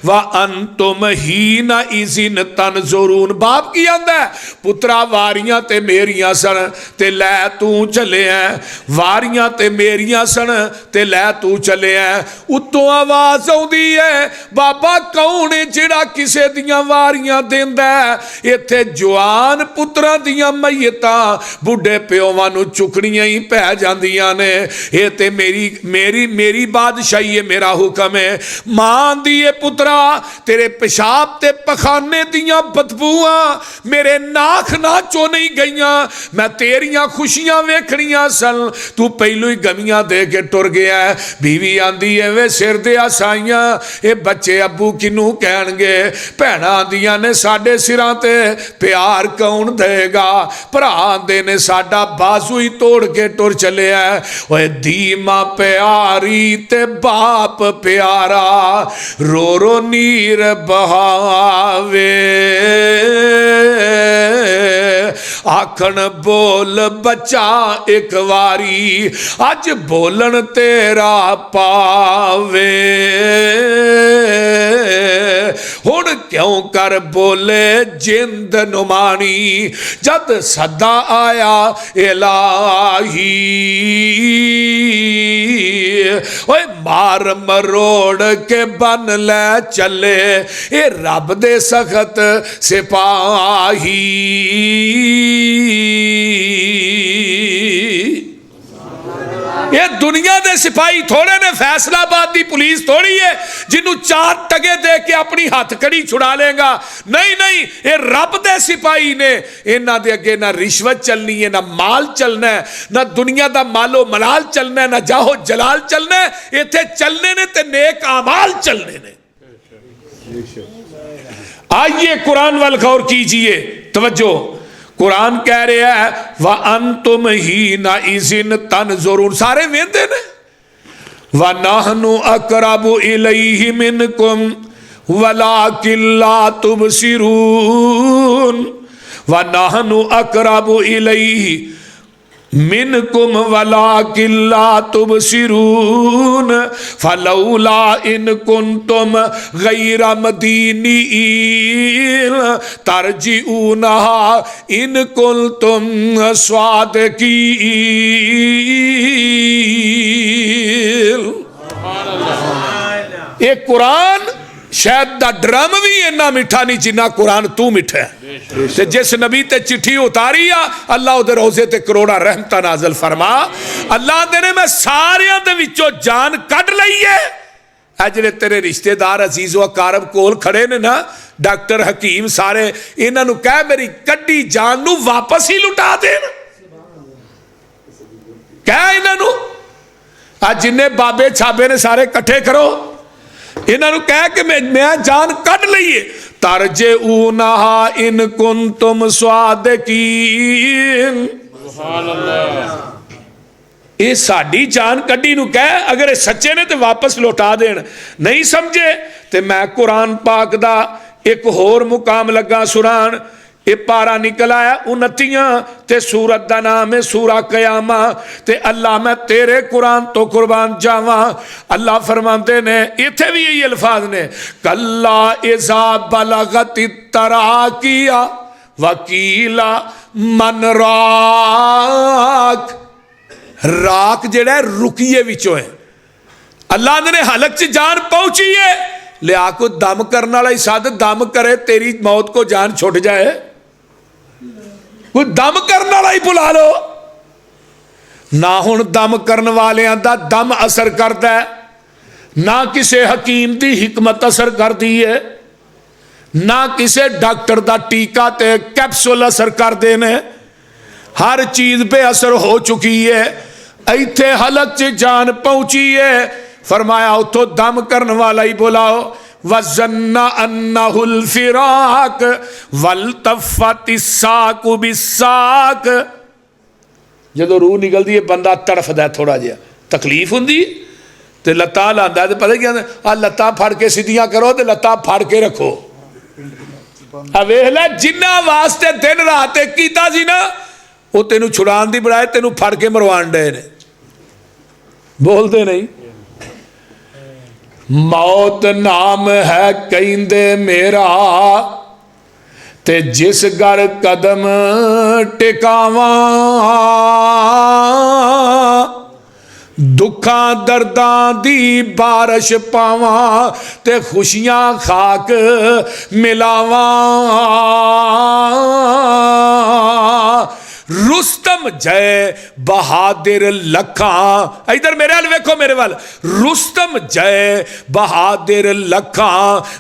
व अंतुम हीना इज़िन तंजुरून। बाप की आंदा पुत्रा वारियां ते मेरियां सन ते लै तू चले हैं, वारियां ते मेरियां सन ते लै तू चले हैं। उत्तों आवाज आउंदी है बाबा कौन है जिहड़ा किसे दियां वारियां देंदा है। इत्थे जवान पुत्रां दियां मैयतां बुढ़े प्योवां नूं चुकणियां ही पै जांदियां ने। ये ते मेरी मेरी मेरी बादशाही है, मेरा हुक्म है। मां दी ए पुत्रा तेरे पेशाब ते पखाने दियां बदबूआं मेरे नाक चो नहीं गईयां, मैं तेरियां खुशियां वेखणियां सन, तू पहलों ही गमियां दे के टुर गया है। बीवी आंदी है वे सिर दे आसाइयां, ये बच्चे अब्बू किनू कहणगे। भैणां आंदियां ने साडे सिरां ते प्यार कौन देगा। भरा आंदे ने साडा बाजू ही तोड़ के टुर चलिया। ओए धी मां प्यारी ते बाप प्यारा, रो रो नीर बहावे। आखण बोल बच्चा एक वारी, अज बोलन तेरा पावे। हुण क्यों कर बोले जिंद नुमानी, जद सदा आया इलाही। ओए मार मरोड़ के बन ले चले, ये रब दे सखत सिपाही। ये दुनिया दे सिपाही थोड़े ने, फैसलाबाद दी पुलिस थोड़ी है जिन्हों 4 टगे दे के अपनी हथकड़ी छुड़ा लेगा। नहीं नहीं, ये रब दे सिपाही ने। इन्हां दे अगे ना रिश्वत चलनी है, ना माल चलना है, ना दुनिया दा मालो मलाल चलना है, ना जाहो जलाल चलना है। इत्थे चलने ने ते नेक आमाल चलने ने। आइए कुरान वाल गौर कीजिए, तवज्जो। कुरान कह रहा है व अंतुम ही ना इज़िन तनजुरून, सारे वेंदे ने। व नहनु अकरबु इलैहि मिनकुम वलाकिन ला तुबसिरून। व नहनु अकरबु इलैहि मिनकुम वलाकिन ला तुबसिरून। फलौला इन कुंतुम गैर मदीनीन तरजिऊनहा इन कुंतुम स्वादिकीन। ये कुरान शायद दा ड्रम भी इन्ना मिठा नहीं जिन्ना कुरान तू मिठा है। ते जिस नबी ते चिट्ठी उतारी आ, अल्लाह उहदे रोजे ते करोड़ा रहमत नाज़िल फरमा। अल्लाह दे ने मैं सारियां दे विचों जान कढ लई है। आ जिहड़े तेरे रिश्तेदार अजीज़ो अकारब कोल खड़े ने ना, डॉक्टर हकीम सारे, इन्हां नूं कह मेरी कड्डी जान नूं वापस ही लुटा देन। कह इन्हां नूं, आ जिन्ने बाबे छाबे ने सारे इकट्ठे करो, इन्हों कह के मैं जान कढ़ लीए। तरजे ऊनहा इन कुन तुम स्वादिकीन। ये साड़ी जान कढ़ी नूं कह, अगर ये सच्चे ने तो वापस लौटा देन। नहीं समझे तो मैं कुरान पाक दा एक होर मुकाम लगा सुनान। ये पारा निकल आया 29 ते सूरत का नाम है सूरा कयामा। ते अल्लाह मैं तेरे कुरान तो कुर्बान जावा, अल्लाह फरमाते ने, इत्थे भी यही अल्फाज ने, कल्ला इज़ा बलगति तराकिया वकीला मन राक। राक जेड़ा रुकिए विचों है, अल्लाह ने हलक च जान पहुंची है, लिया को दम करने वाला ही सद, दम करे तेरी मौत को जान छुट जाए। कोई दम करने वाला ही बुला लो ना। हुण दम करने वालियां दा दम असर करता है ना, किसी हकीम की हिकमत असर करती है ना, किसी डॉक्टर का टीका ते कैप्सूल असर करते हैं। हर चीज बेअसर हो चुकी है। इत्थे हलक च जान पहुंची है, फरमाया उतो दम करने वाला ही बुलाओ। वज़न्ना अन्नहुल फिराक वल्तफ़तिस्साक़ु बिस्साक़। जदों रूह निकलती है बंदा तड़फदा थोड़ा जिहा, तकलीफ हुंदी ते लत्तां लांदा ते पता क्या आ लत्तां फड़ के सीधियां करो ते लत्तां फड़ के रखो। आ वेख लै जिन्ना वास्ते दिन रात कीता सी ना, वो तेनू छुड़ाण दी बजाए तेनू फड़ के मरवाण डे ने। बोलते नहीं। मौत नाम है कहिंदे मेरा, ते जिस घर कदम टिकावा, दुखा दर्दां दी बारिश पावा, ते खुशियां खाक मिलावा। रुस्तम जय बहादिर लखा, इधर मेरे वाल वेखो, मेरे वाल, रुस्तम जय बहादिर लखा,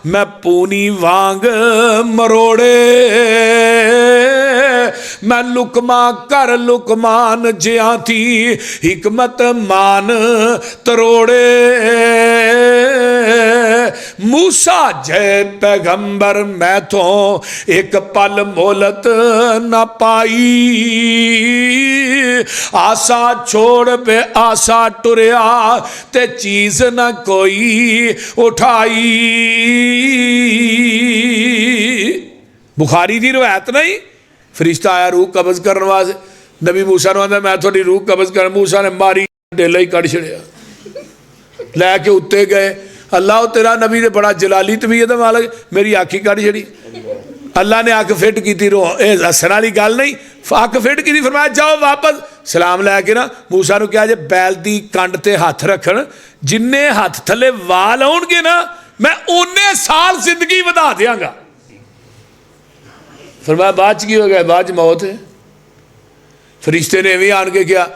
मैं पूनी वांग मरोड़े, मैं लुकमा कर लुकमान जिया थी हिकमत मान तरोड़े, मूसा जय पैगंबर मैं तो एक पल मोहलत न पाई, आशा छोड़ पे आशा टुरिया ते चीज न कोई उठाई। बुखारी की रवायत नहीं, फरिश्ता आया रूह कब्ज करने वास्ते, नबी मूसा ने आंदा मैं थोड़ी रूह कब्ज कर, मूसा ने मारी ढेला ही कड़ छड़िया, लैके उत्ते गए, अल्लाह तेरा नबी ने बड़ा जलाली तबीयत मालक, मेरी अख ही कड़ छड़ी, अल्लाह ने अख फिट की, रो हसन वाली गल नहीं, अख फिट की, फरमाया जाओ वापस, सलाम लैके ना मूसा नूं कहा जे बैल की कंड ते हथ रखन, जिन्ने हथ थले वाल आउणगे ना मैं उन्ने साल जिंदगी वधा देंगा। फरमाया बाद च की हो गया, बाद च मौत है। फरिश्ते ने इवें आन के क्या,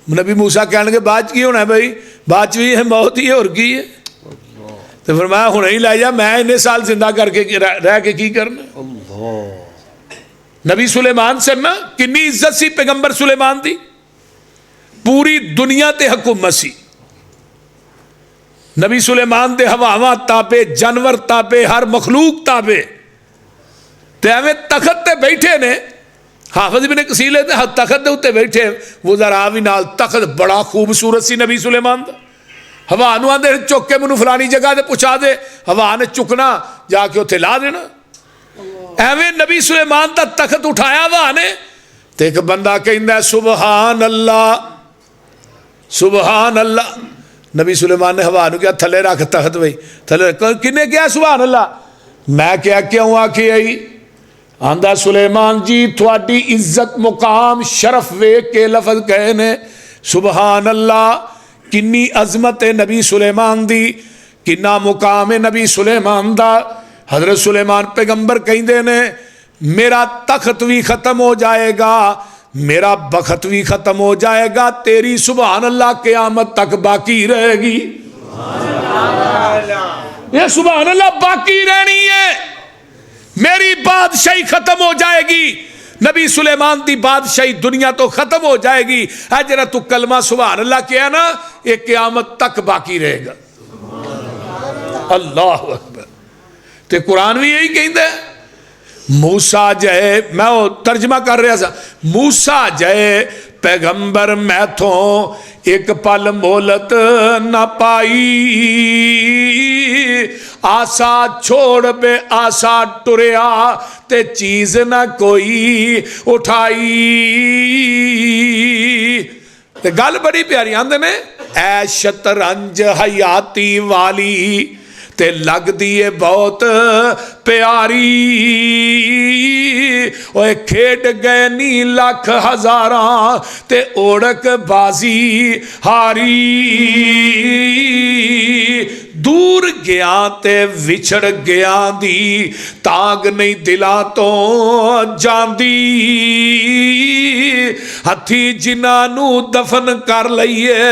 नबी मूसा कह लगे बाद च की होना भाई, बाद च भी है मौत ही है, और की है, तो फरमाया हुणे ही लै जा, मैं इन्ने साल जिंदा करके रह के की करना। नबी सुलेमान से ना कितनी इज्जत सी पैगंबर सुलेमान दी, पूरी दुनिया ते हुकूमत सी, नबी सुलेमान दे हवावां ताबे, जानवर ताबे, हर मखलूक ताबे, ते एवें तखत ते बैठे ने, हाफिज इब्न कसीर ने तखत दे उत्ते बैठे, वो जरा भी नाल, तखत बड़ा खूबसूरत सी नबी सुलेमान दा, हवा नूं आंदे चुक के मैनूं फलानी जगह ते पहुंचा दे, हवा ने चुकना जाके उत्थे ला देना, एवें नबी सुलेमान दा तखत उठाया हवा ने, ते एक बंदा कहंदा सुबहान अल्लाह, सुबहान अल्लाह, नबी सुलेमान ने हवा नूं कहा थले रख तखत, बई थले, किन्ने कहा सुबहान अल्लाह, मैं क्या क्यों आखी आई, आंदा सुलेमान जी थोड़ी इज्जत मुकाम शरफ वेख के लफज कहे ने सुबहान अल्लाह, किन्नी अजमत है नबी सुलेमान दी, किन्ना मुकाम है नबी सुलेमान दा। हजरत सुलेमान पैगंबर कहते ने मेरा तख्त भी खत्म हो जाएगा, मेरा बखत भी खत्म हो जाएगा, तेरी सुबहान अल्लाह क़यामत तक बाकी रहेगी, ये सुबहान अल्लाह बाकी रहनी है, मेरी बादशाही खत्म हो जाएगी, नबी सुलेमान की बादशाही दुनिया तो खत्म हो जाएगी, है जरा तू कलमा सुभान अल्लाह किया ना, ये क़यामत तक बाकी रहेगा। अल्लाह अकबर। ते कुरान भी यही कहता है, मूसा जय, मैं वो तर्जमा कर रहा था, मूसा जय पैगंबर मैं तो एक पल मोहलत न पाई, आशा छोड़ बे आशा टुरिया ते चीज न कोई उठाई। ते गल बड़ी प्यारी आंदे ने, ऐ शतरंज हयाती वाली ते लगदी है बहुत प्यारी, ओए खेड गए नी लख हजारा ते ओढ़क बाजी हारी, दूर गया ते विछड़ गया दी ताग नहीं दिला तो जांदी, हथी जिन्हां दफन कर लईए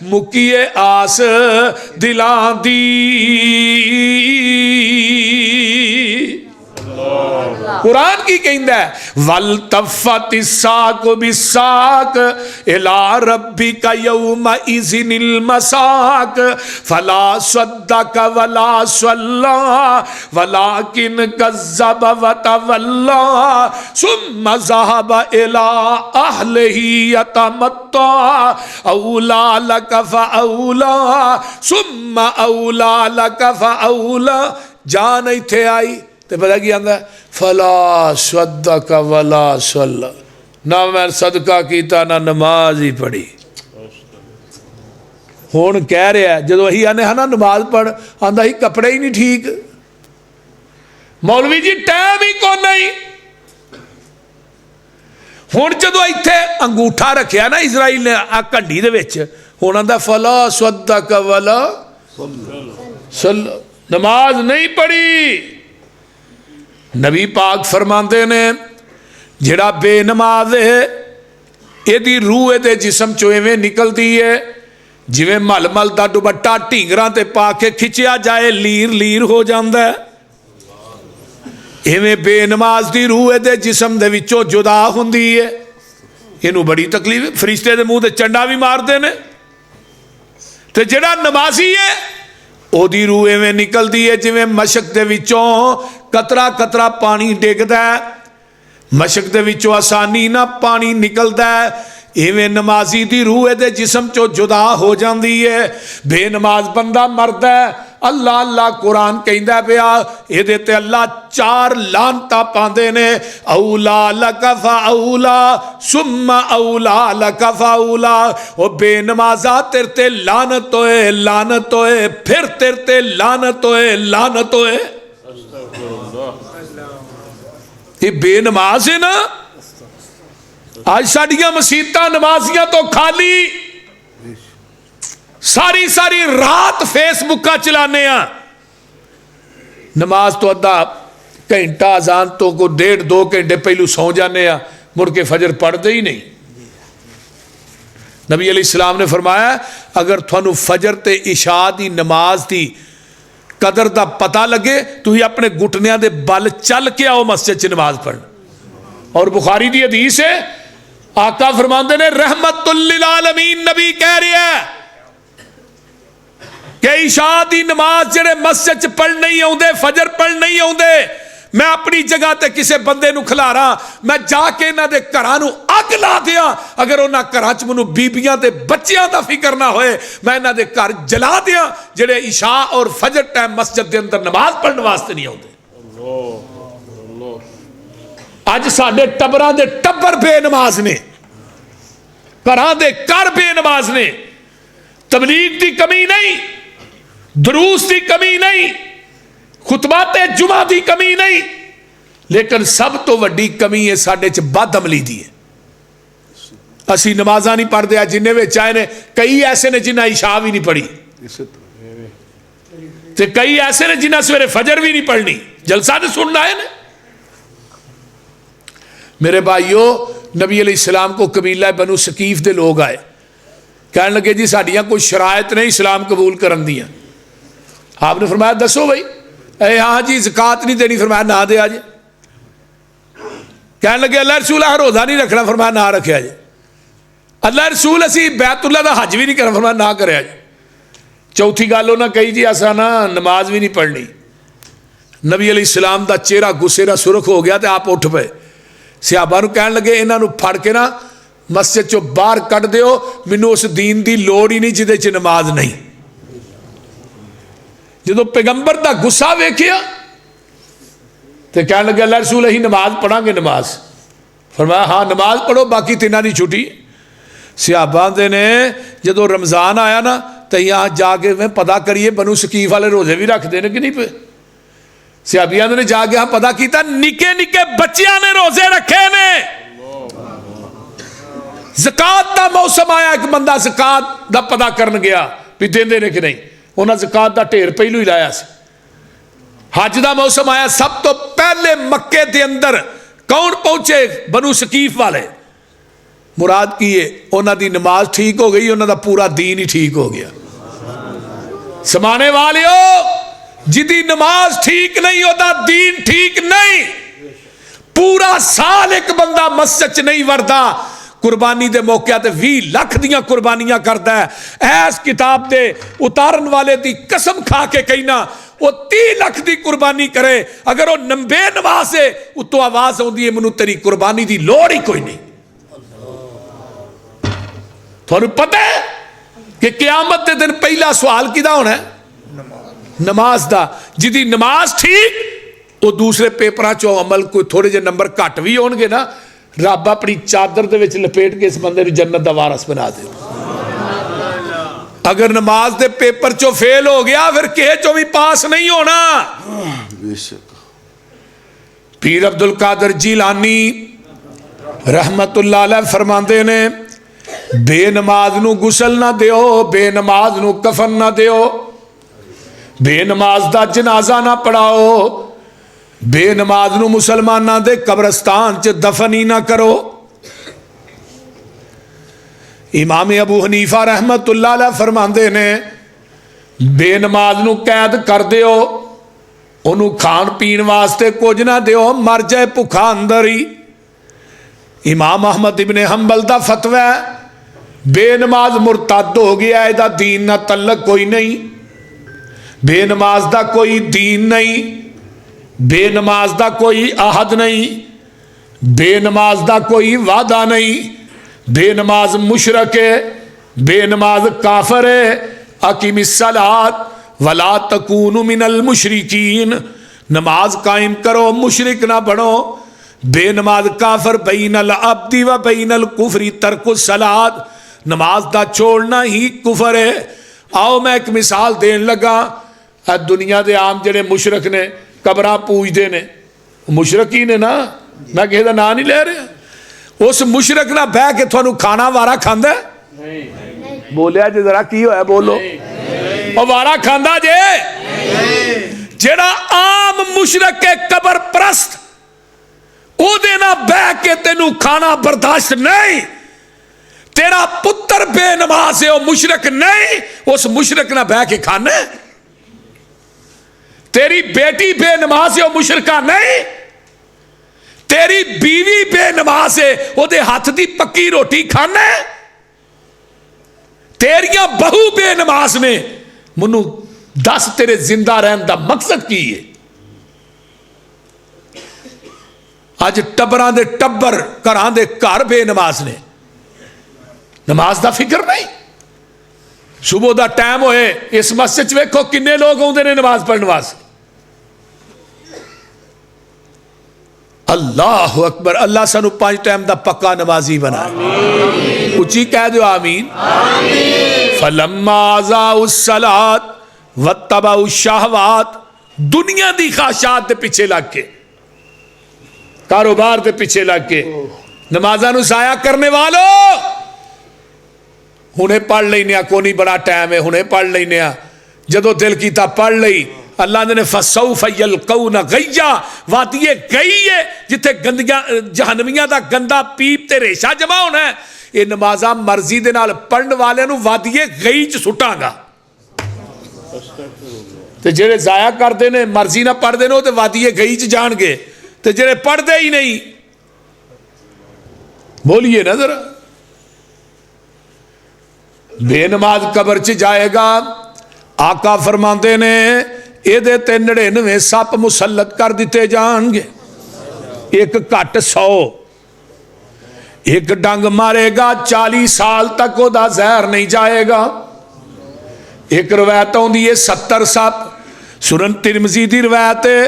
मुकीए आस दिलां दी। कुरान की कहता है, वल तफत साक बिसाक इला रब्बिका यौमा इज़िनिल मसाक फला सद्दक वला सल्ला वलाकिन कज़्ज़ब व तवल्ला सुम्मा ज़हब इला अहलिही यतमत्ता औला लक फऔला सुम्मा औला लक फऔला। जान इत्थे आई ते पता की आंदा, फला सद्दक वला सल्ला, ना मैं सदका किया ना नमाज ही पढ़ी। हुण कह रहा जो अही आने है ना नमाज पढ़, आंदा ही कपड़े ही नहीं ठीक, मौलवी जी टाइम ही कौन नहीं। हुण जो इत्थे अंगूठा रखिया ना इजराइल ने आ घंडी दे विच, हुण आंदा फला सद्दक वला सल्ला, नमाज नहीं पढ़ी। नबी पाक फरमाते ने, जिहड़ा बेनमाज है ਇਹਦੀ रूह ਇਹਦੇ जिसम चो इवें निकलती है जिवें मलमल का दुपट्टा ढींगरां ते पा के खिंचिया जाए लीर लीर हो जाता है। इवें बेनमाज की रूह ਇਹਦੇ जिसम दे विचों जुदा हुंदी है। इनू बड़ी तकलीफ है। फरिश्ते दे मूँह ते चंडा भी मारते ने। ते जिहड़ा नमाजी है ओदी रूह इवें निकलती है जिवें मशक दे विचों कतरा कतरा पानी डिगदा है। मशक दे विचों आसानी ना पानी निकलता है। इवें नमाजी दी रूह इहदे जिसम चो जुदा हो जाती है। बेनमाज बंदा मरदा है अल्लाह अल्लाह कुरान कहंदा पिया इहदे ते अल्लाह 4 लानता पांदे ने। औला लकफा औला सुम्मा औला लकफा औला। ओ बेनमाजा तेरे ते लानत होए फिर तेरे ते लानत होए। ये बेनमाज है ना। आज साडियां मसीतां नमाजियां तो खाली सारी सारी रात फेसबुका चलाने नमाज तो अद्धा घंटा अजान तो को 1.5-2 घंटे पहलू सौ जाने मुड़ के फजर पढ़ते ही नहीं। नबी अलैहिस्सलाम ने फरमाया अगर थानू फजर ते इशा दी नमाज दी कदर दा पता लगे तुम अपने घुटनिया दे बल चल के आओ मस्जिद च नमाज पढ़। और बुखारी दी हदीस है आका फरमाते ने रहमतुल लिल आलमीन नबी कह रहा है कि इशा दी नमाज जेड़े मस्जिद च पढ़ नहीं आउंदे फजर पढ़ नहीं आउंदे मैं अपनी जगह ते किसी बंदे नूं खिलारा मैं जाके इन्हां दे घरां नूं अग ला दियां। अगर उन्हां घरां च मैनूं बीबियां ते बच्चियां दा फिक्र ना होए मैं इन्हां दे घर जला दियां जेड़े इशा और फजर टाइम मस्जिद दे अंदर नमाज पढ़ने वास्ते नहीं आउंदे। अज साडे टब्बरां दे टब्बर बेनमाज ने घरां दे घर बेनमाज ने। तबलीग दी कमी नहीं दुरूस दी कमी नहीं खुतबाते जुमा दी कमी नहीं लेकिन सब तो वड्डी कमी है साडे च बद अमली दी है। असी नमाजा नहीं पढ़ते जिन्हें विच आए ने कई ऐसे ने जिन्हें इशा भी नहीं पढ़ी ते कई ऐसे ने जिन्हें सवेरे फजर भी नहीं पढ़नी जलसा तो सुनना है ने। मेरे भाइयों नबी अलैहिस्सलाम को कबीला बनु सकीफ दे लोग आए कहने लगे जी साडियां कोई शरायत नहीं इस्लाम कबूल करन दियां। आपने फरमाया दसो भाई हाँ जी ज़कात नहीं देनी फरमाया ना दे आज। कहने लगे अल्लाह रसूल रोज़ा नहीं रखना फरमाया ना रखे आज। अल्लाह रसूल असी बैतुल्ला का हज भी नहीं करना फरमाया ना करे आज। चौथी गल उन्हें कही जी असा ना नमाज भी नहीं पढ़नी। नबी अलैहिस्सलाम का चेहरा गुस्से का सुरख हो गया तो आप उठ पे सहाबा नूं कहन लगे इन्हों फड़ के ना मस्जिद चो बाहर कढ़ दिओ मैनू उस दीन की लोड़ ही नहीं जिहदे च नमाज नहीं। जो पैगंबर का गुस्सा वेखिया तो कह लगे अल्लाह रसूल असीं नमाज पढ़ांगे नमाज फरमाया हाँ नमाज पढ़ो बाकी तिन्हां दी छुट्टी। सहाबा आंदे ने जो रमज़ान आया ना तो यहाँ जाके मैं पता करिए बनु सकीफ वाले रोजे भी रखते हैं कि नहीं पे। सहाबियां ने जाके हाँ पता किया निके निके बच्चियां ने रोजे रखे ने। ज़कात का मौसम आया एक बंदा ज़कात का पता करन गया भी देंदे ने कि नहीं उन्हें ज़कात का ढेर पहलू ही लाया सी। हज का मौसम आया सब तो पहले मक्के के अंदर कौन पहुंचे बनु सकीफ वाले। मुराद की है उन्हों की नमाज ठीक हो गई उन्हों का पूरा दीन ही ठीक हो गया। समाने वाले जिदी नमाज ठीक नहीं होता दीन ठीक नहीं। पूरा साल एक बंदा मस्जिद च नहीं वरदा कुर्बानी के मौके ते 20 लाख दियां कुर्बानियां करता है। ऐस किताब के उतारन वाले की कसम खा के कहना वो 30 लाख की कुर्बानी करे अगर वो नंबे नवाज है उतो आवाज आती है मैनू तेरी कुर्बानी की लोड़ ही कोई नहीं। थानू पता है कि क़यामत के दिन पहला सवाल किदा होना है नमाज का। जिदी नमाज ठीक वो दूसरे पेपरों चो अमल कोई थोड़े जे नंबर घट भी होणगे ना रब अपनी चादर दे विच लपेट के इस बंदे नूं जन्नत दा वारस बना दे। अगर नमाज दे पेपर चो फेल हो गया फिर किसे चो भी पास नहीं होना। पीर अब्दुल कादिर जीलानी रहमतुल्लाह अलैह फरमाते ने बेनमाज नूं गुसल ना दिओ बेनमाज नूं कफन ना दिओ बेनमाज दा जनाजा ना पढ़ाओ बेनमाज नूं मुसलमानां दे कब्रस्तान च दफन ही ना करो। इमाम अबू हनीफा रहमतुल्लाह अलैह फरमाते ने बेनमाज नूं कैद कर दिओ, ओनू खाण पीण वास्ते कुछ ना दिओ, मर जाए भुखा अंदर ही। इमाम अहमद इब्ने हंबल दा फतवा है, बेनमाज मुरतद हो गया, इहदा दीन ना तल्लक कोई नहीं, बेनमाज दा कोई दीन नहीं, बेनमाज दा कोई आहद नहीं, बेनमाज दा कोई वादा नहीं, बेनमाज मुशरक है, बेनमाज काफर है। अकीमिस्सलात वला तकूनु मिनल मुशरिकीन, नमाज कायम करो, मुशरिक ना बनो। बेनमाज काफर बैनल अब्दी व बैनल कुफरी तरकुस सलात, नमाज दा छोड़ना ही कुफर है। आओ मैं एक मिसाल देन लगा, दुनिया के आम जेडे मुशरक ने कबरां पूजते ने, मुशरक ही ने ना, मैं किसी का नाम नहीं ले रहा। उस मुशरक ना बह के थानू खाना वारा खांदा, बोलिया जे जरा की होया बोलो, और वारा खांदा जे जेड़ा आम मुशरक के कबर परस्त, ओदे ना बह के तेनू खाना बर्दाश्त नहीं। तेरा पुत्र बेनमाज है, वो मुशरक नहीं, उस मुशरक ना बह के खाना। तेरी बेटी बेनमाज है, वो मुशरका नहीं। तेरी बीवी बेनमाज है, ओदे हाथ दी पक्की रोटी खाना। तेरिया बहू बेनमाज ने, मनु दस तेरे जिंदा रहने का मकसद की है? अज टब्बरां दे टब्बर, घरां दे घर बेनमाज ने, नमाज का फिक्र नहीं। सुबह का टाइम होए, इस मस्जिद च वेखो किन्ने लोग आउंदे ने नमाज पढ़ने वास्ते। अल्लाह अकबर, अल्लाह सानू 5 टाइम का पक्का नमाजी बना। उची कह दो आमीन। फलम्मा अज़ाउस सलात वत्तबाउ शहवात, दुनिया दी ख्वाहिशात दे पीछे लग के, कारोबार के पीछे लग के, नमाजा नू जाया करने वालों, हुणे पढ़ लेने, को नहीं बड़ा टाइम है, हुणे पढ़ लेने, जदों दिल कीता पढ़ लई। अल्लाह ने फसौफ यल्कौन गैया, वादिए गई है जिथे गंदियां जहनमियां दा गंदा पीप ते रेशा जमा होना है। ये नमाजा मर्जी दे नाल पढ़न वाले नू वादिए गई च सुटांगा, ते जेड़े जाया करते ने मर्जी ना पढ़ते ने, तो वादिए गई च जाणगे, ते जेड़े पढ़ते ही नहीं, बोलिए ना जरा। बेनमाज कबर च जाएगा, आका फरमाते ने ਇਹਦੇ ਤੇ 99 सप मुसलत कर दिते जाएंगे, एक घट 100, एक डंग मारेगा 40 साल तक ओदा जहर नहीं जाएगा। एक रवायत आउंदी है 70 सप, सुनन तिरमिज़ी दी रवायत है,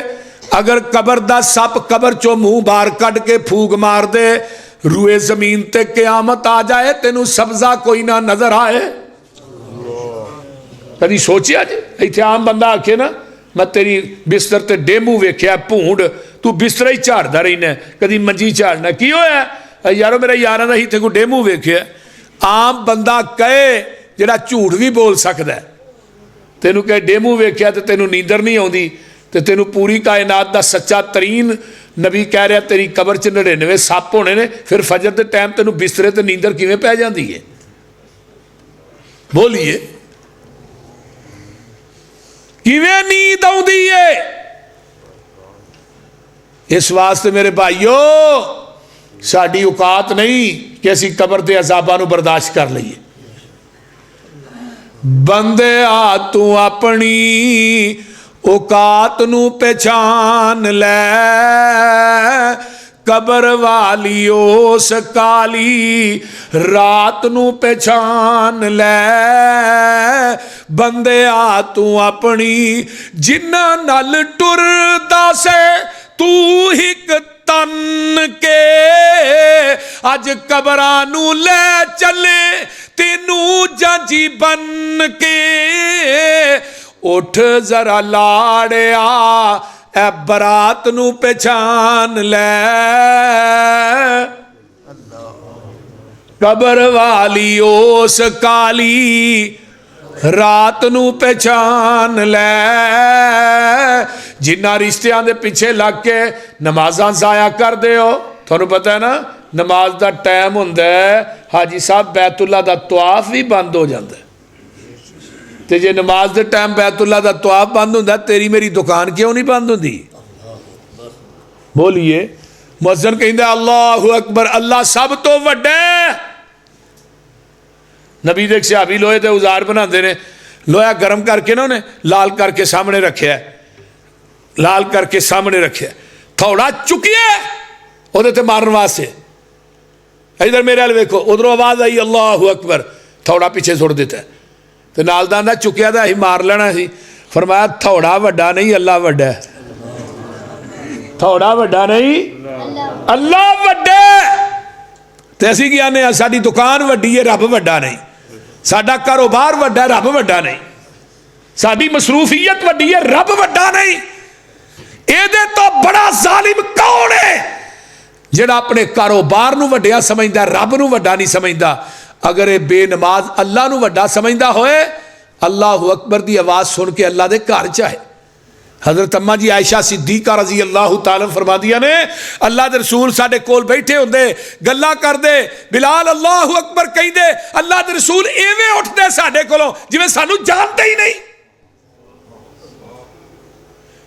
अगर कबर दा सप कबर चो मुंह बाहर कढ़ के फूक मार दे, रूए जमीन ते क्यामत आ जाए, तेनू सब्जा कोई ना नजर आए। कभी सोचिया जी? इत्थे आम बंदा आखे ना, मैं तेरी बिस्तर ते डेमू वेख्या भूंड, तू बिस्तर ही झाड़दा रहना, कभी मंजी झाड़ना, की होया यारो मेरा यारां दा इत्थे कोई डेमू वेख्या। आम बंदा कहे जिहड़ा झूठ भी बोल सकदा है, तेनू कहे डेमू वेख्या ते तेनू नींदर नहीं आउंदी, ते तेनू पूरी कायनात दा सच्चा तरीन नबी कह रहा तेरी कबर च 99 सप होने ने, फिर फजर के टाइम तेनू बिस्तरे ते नींदर किवें पै जांदी है? बोलिए किवें नींद आउंदी है? इस वास्ते मेरे भाईओ साडी औकात नहीं कि असी कबर के अजाबां नूं बर्दाश्त कर लईए। बंदे आ तू अपनी औकात नूं पहचान लै, कबर वाली उस काली रात नूं पहचान लै। बंदे आ तू अपनी जिन्ना नल टुरदा से तू हिक तन के, अज कबरां नूं ले चले तेनू जांजी बन के। उठ जरा लाड़िया ए बरात नूं पहचान लै, कबर वाली उस काली रात नूं पहचान लै। जिन्ना रिश्तियां दे पिछे लग के नमाज़ां जाया कर दे हो, तुहानूं पता है ना नमाज का टाइम होंदा है हाजी साहब बैतुल्ला का तवाफ भी बंद हो जाता है। तो जे नमाज के टाइम बैतुल्ला का तवाफ बंद होंदा तेरी मेरी दुकान क्यों नहीं बंद होंदी? बोलिए। मुअज्जिन कहंदा अल्लाहु अकबर, अल्लाह सब तो वड्डा है। नबी दे सहाबी लोहे के औजार बनाते हैं, लोहा गर्म करके ना उन्हें लाल करके सामने रखे, लाल करके सामने रखे, थोड़ा चुकिए वो मारन वास्ते। इधर मेरे वाल वेखो, उधरों आवाज आई अल्लाहु अकबर, थोड़ा पीछे सुट दिता तो नालदान का चुकिया तो अं मार लेना सी। फरमाया थोड़ा वड्डा नहीं अल्लाह वड्डा है, थोड़ा वड्डा नहीं अल्लाह वड्डा है। तो असीं की आने साडी दुकान वड्डी है रब वड्डा नहीं, साडा कारोबार वड्डा रब वड्डा नहीं, साडी मसरूफियत वड्डी है रब वड्डा नहीं। एदे तो बड़ा जालिम कौन है जिहड़ा अपने कारोबार नूं वड्डिया समझदा, रब नूं वड्डा नहीं समझदा। अगर ये बेनमाज अल्लाह नूं वड्डा समझदा होए, अल्लाहु अकबर की आवाज़ सुन के अल्लाह दे घर चाहे। हजरत अम्मा जी आयशा सिद्दीका रजी अल्लाह तआला फरमादियां ने, अल्लाह दे रसूल साडे कोल बैठे होंदे, गल्लां करदे, बिलाल अल्लाहु अकबर कहंदे, अल्लाह दे रसूल एवें उठदे साडे कोलों जिवें सानू जानदे ही नहीं।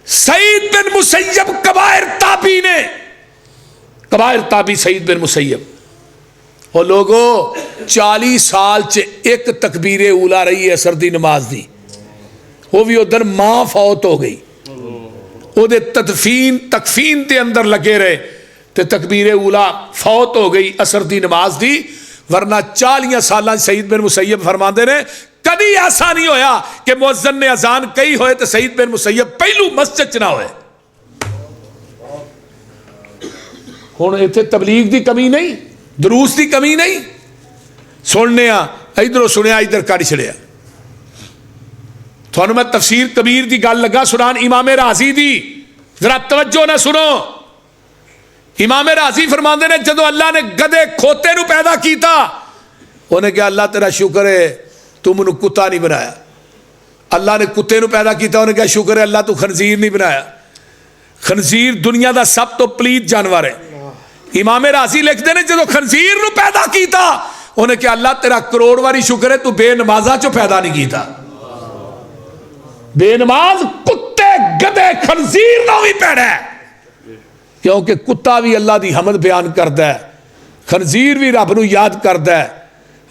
सईद बिन मुसैयब कबायर ताबी ने, कबायर ताबी सईद बिन मुसैयब, और लोगों 40 साल च एक तकबीरे उला रही है असर दी नमाज दी, वो भी उधर मां फौत हो गई, ओदे तकफीन के अंदर लगे रहे तो तकबीरे उला फौत हो गई असर दी नमाज दी। वरना 40 साल सईद बिन मुसैयब फरमाते ने कभी ऐसा नहीं होया कि मुअज्जिन ने अजान कही होए तो सईद बिन मुसैयब पहलू मस्जिद च ना होए। हुण इत्थे तबलीग की कमी नहीं, दरूस की कमी नहीं, सुनने इधरों सुनिया इधर कड़ छड़िया। थानू मैं तफसीर कबीर की गल लगा सुनान इमाम राजी दी, जरा तवज्जो ना सुनो। इमाम राजी फरमाते ने जदों अल्लाह ने गधे खोते नू पैदा किया, उन्हें कहा अल्लाह तेरा शुक्र है तू मैनू कुत्ता नहीं बनाया। अल्लाह ने कुत्ते नू पैदा किया, उन्हें कहा शुक्र है अल्लाह तू खनजीर नहीं बनाया। खनजीर दुनिया का सब तो पलीत जानवर है। इमाम राजी लिखते हैं जदों खनजीर नू पैदा किया, उन्हें कहा अल्लाह तेरा करोड़ वारी शुक्र है तू बेनमाजा चो पैदा नहीं किया। बेनमाज कुत्ते गधे खनजीर ना भी पैदा है, क्योंकि कुत्ता भी अल्लाह की हमद बयान करता है, खनजीर भी रब नू याद करता है।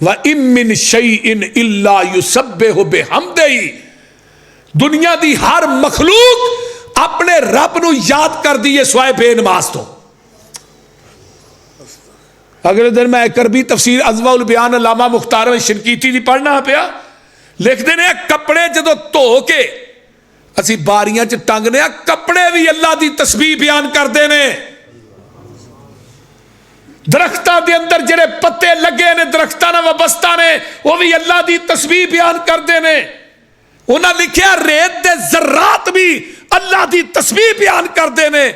व इम मिन शैइन इल्ला युसब्बिहु बिहम्दिही, दुनिया की हर मखलूक अपने रब नू याद कर दी है सिवाय बेनमाज तो। अगले दिन मैं एक अरबी तफसीर अज़वाउल बयान अल्लामा मुख्तार शिनकीती दी पढ़ना पिया, लिखते ने कपड़े जदों धो के असी बारियां च टंगने, कपड़े भी अल्लाह की तस्बीह बयान करते ने। दरख्तां दे अंदर जेड़े पत्ते लगे ने दरख्तां नाल वाबस्ता ने, वो भी अल्लाह की तस्बीह बयान करते ने। उन्हें लिखा रेत दे ज़र्रात भी अल्लाह की तस्बीह बयान करते ने।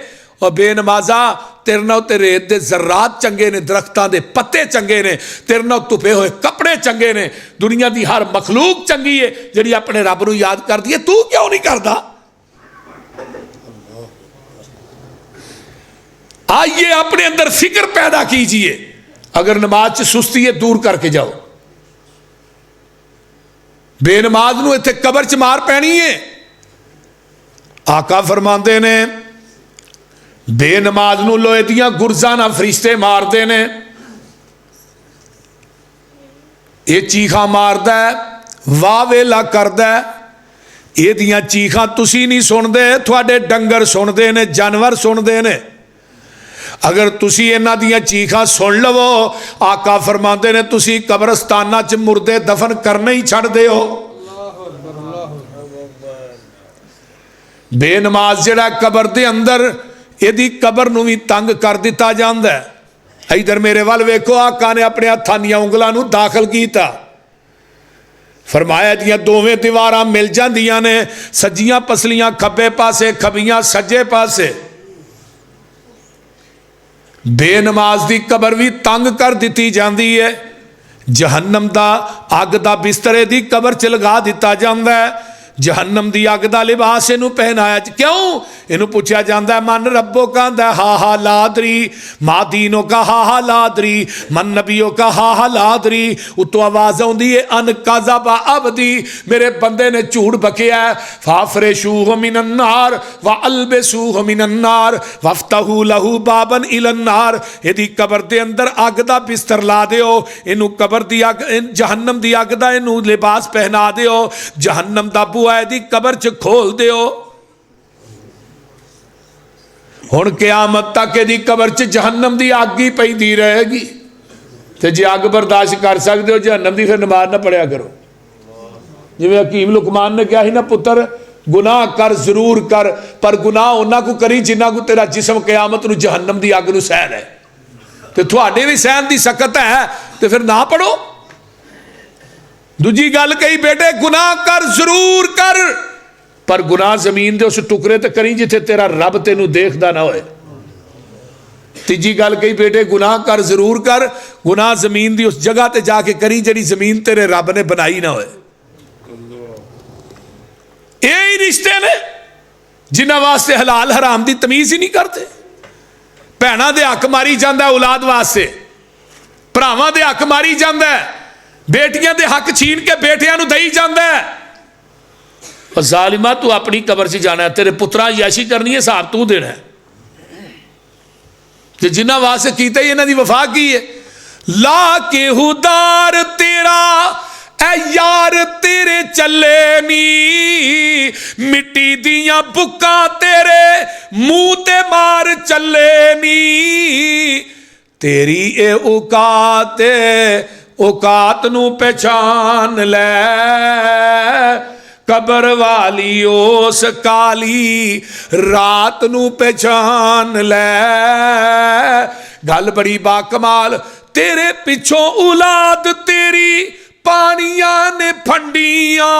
और बेनमाजा तेरे नाल ते रेत दे ज़र्रात चंगे ने, दरख्तां दे पत्ते चंगे ने, तेरे नाल धुपे हुए कपड़े चंगे ने, दुनिया की हर मखलूक चंगी है जिहड़ी अपने रब नूं याद करदी है, तू क्यों नहीं करदा? आइए अपने अंदर फिक्र पैदा कीजिए, अगर नमाज च सुस्ती है दूर करके जाओ। बेनमाज नूं इत्थे कबर च मार पैनी है। आका फरमाते ने बेनमाज नूं लोहे दियां गुरजां नाल फरिश्ते मारते ने, ये चीखा मारदा है, वाह वेला करदा है, ये दियां चीखां तुसी नहीं सुनदे, तुहाडे डंगर सुनदे ने, जानवर सुनदे ने। अगर तुसी इन्हां दियां चीखां सुन लवो, आका फरमाते ने तुसी कब्रस्तानां च मुर्दे दफन करने ही छड्ड दिओ। बेनमाज जिहड़ा कबर दे अंदर यदि कबर नूं भी तंग कर दिता जांदा है। इधर मेरे वाल वेखो, आका ने अपने हत्थां दीयां उंगलां नूं दाखिल कीता, फरमाया दियां दोवें दीवारां मिल जांदियां ने, सज्जियां पसलियां खब्बे पासे, खबियां सज्जे पासे। बेनमाज दी कबर भी तंग कर दी जाती है। जहन्नम दा अग दा बिस्तरे दी कबर च लगा दिता जाता है। जहन्नम दी अग दा लिबास इनू पहनाया। क्यों इनू पूछा जाता है मन रब्बो कहता हा हा लादरी, माँ दीनों का हा हा लादरी, मन नबियों का हा हा लादरी। उतो आवाज आउंदी है अन काज़बा अबदी, मेरे बंदे ने झूठ बकिया। फाफरेशूहु मिनन्नार व अलबसूहु मिनन्नार वफ्तहू लहू बाबन इलन्नार। इहदी कबर दे अंदर अग दा बिस्तर ला दिओ, इनू कबर दी अग जहन्नम दी अग दा इनू लिबास पहना दिओ, जहन्नम दा बूहा इहदी कबर च खोल दिओ। हुण क़यामत तक इहदी कबर च जहन्नम दी अग ही पैंदी रहेगी। ते जे अग बर्दाश्त कर सकते हो जहन्नम दी, फिर नमाज ना पढ़िया करो। जिवें हकीम लुकमान ने कहा ना, पुत्र गुनाह कर जरूर कर, पर गुनाह उन्हां को करी जिन्हां को तेरा जिस्म क़यामत नूं जहन्नम दी अग नूं सहन है। तो तुहाडे भी सहन दी सकत है, तो फिर ना पढ़ो। दूजी गल कही बेटे गुनाह कर जरूर कर, पर गुनाह जमीन दे उस टुकड़े ते करी जिथे तेरा रब तेनू देखदा ना होए। तीजी गल कही बेटे गुनाह कर जरूर कर, गुनाह जमीन दी उस जगह ते जाके करी जिहड़ी जमीन तेरे रब ने बनाई ना होए। यही रिश्ते ने जिन्हां वास्ते हलाल हराम दी तमीज ही नहीं करते। भैणां दे हक मारी जांदा औलाद वास्ते, भरावां दे हक मारी जांदा, बेटियां दे हक छीन के बेटियां नूं दई जांदा। और जालिमा तू अपनी कबर से जाना है, तेरे पुत्रां याशी करनी है, हिसाब तू देना है। जे जिन्हां वास्ते कीता ही इन्हां दी वफा की है। ला के हुदार तेरा ऐ यार तेरे चले नी, मिट्टी दियां बुक्कां तेरे मुंह ते मार चले नी। तेरी ए औकात औकात नू पहचान लै, कबर वाली उस काली रात नू पहचान लै। गल बड़ी बाकमाल, तेरे पिछों औलाद तेरी पानिया ने फंडिया,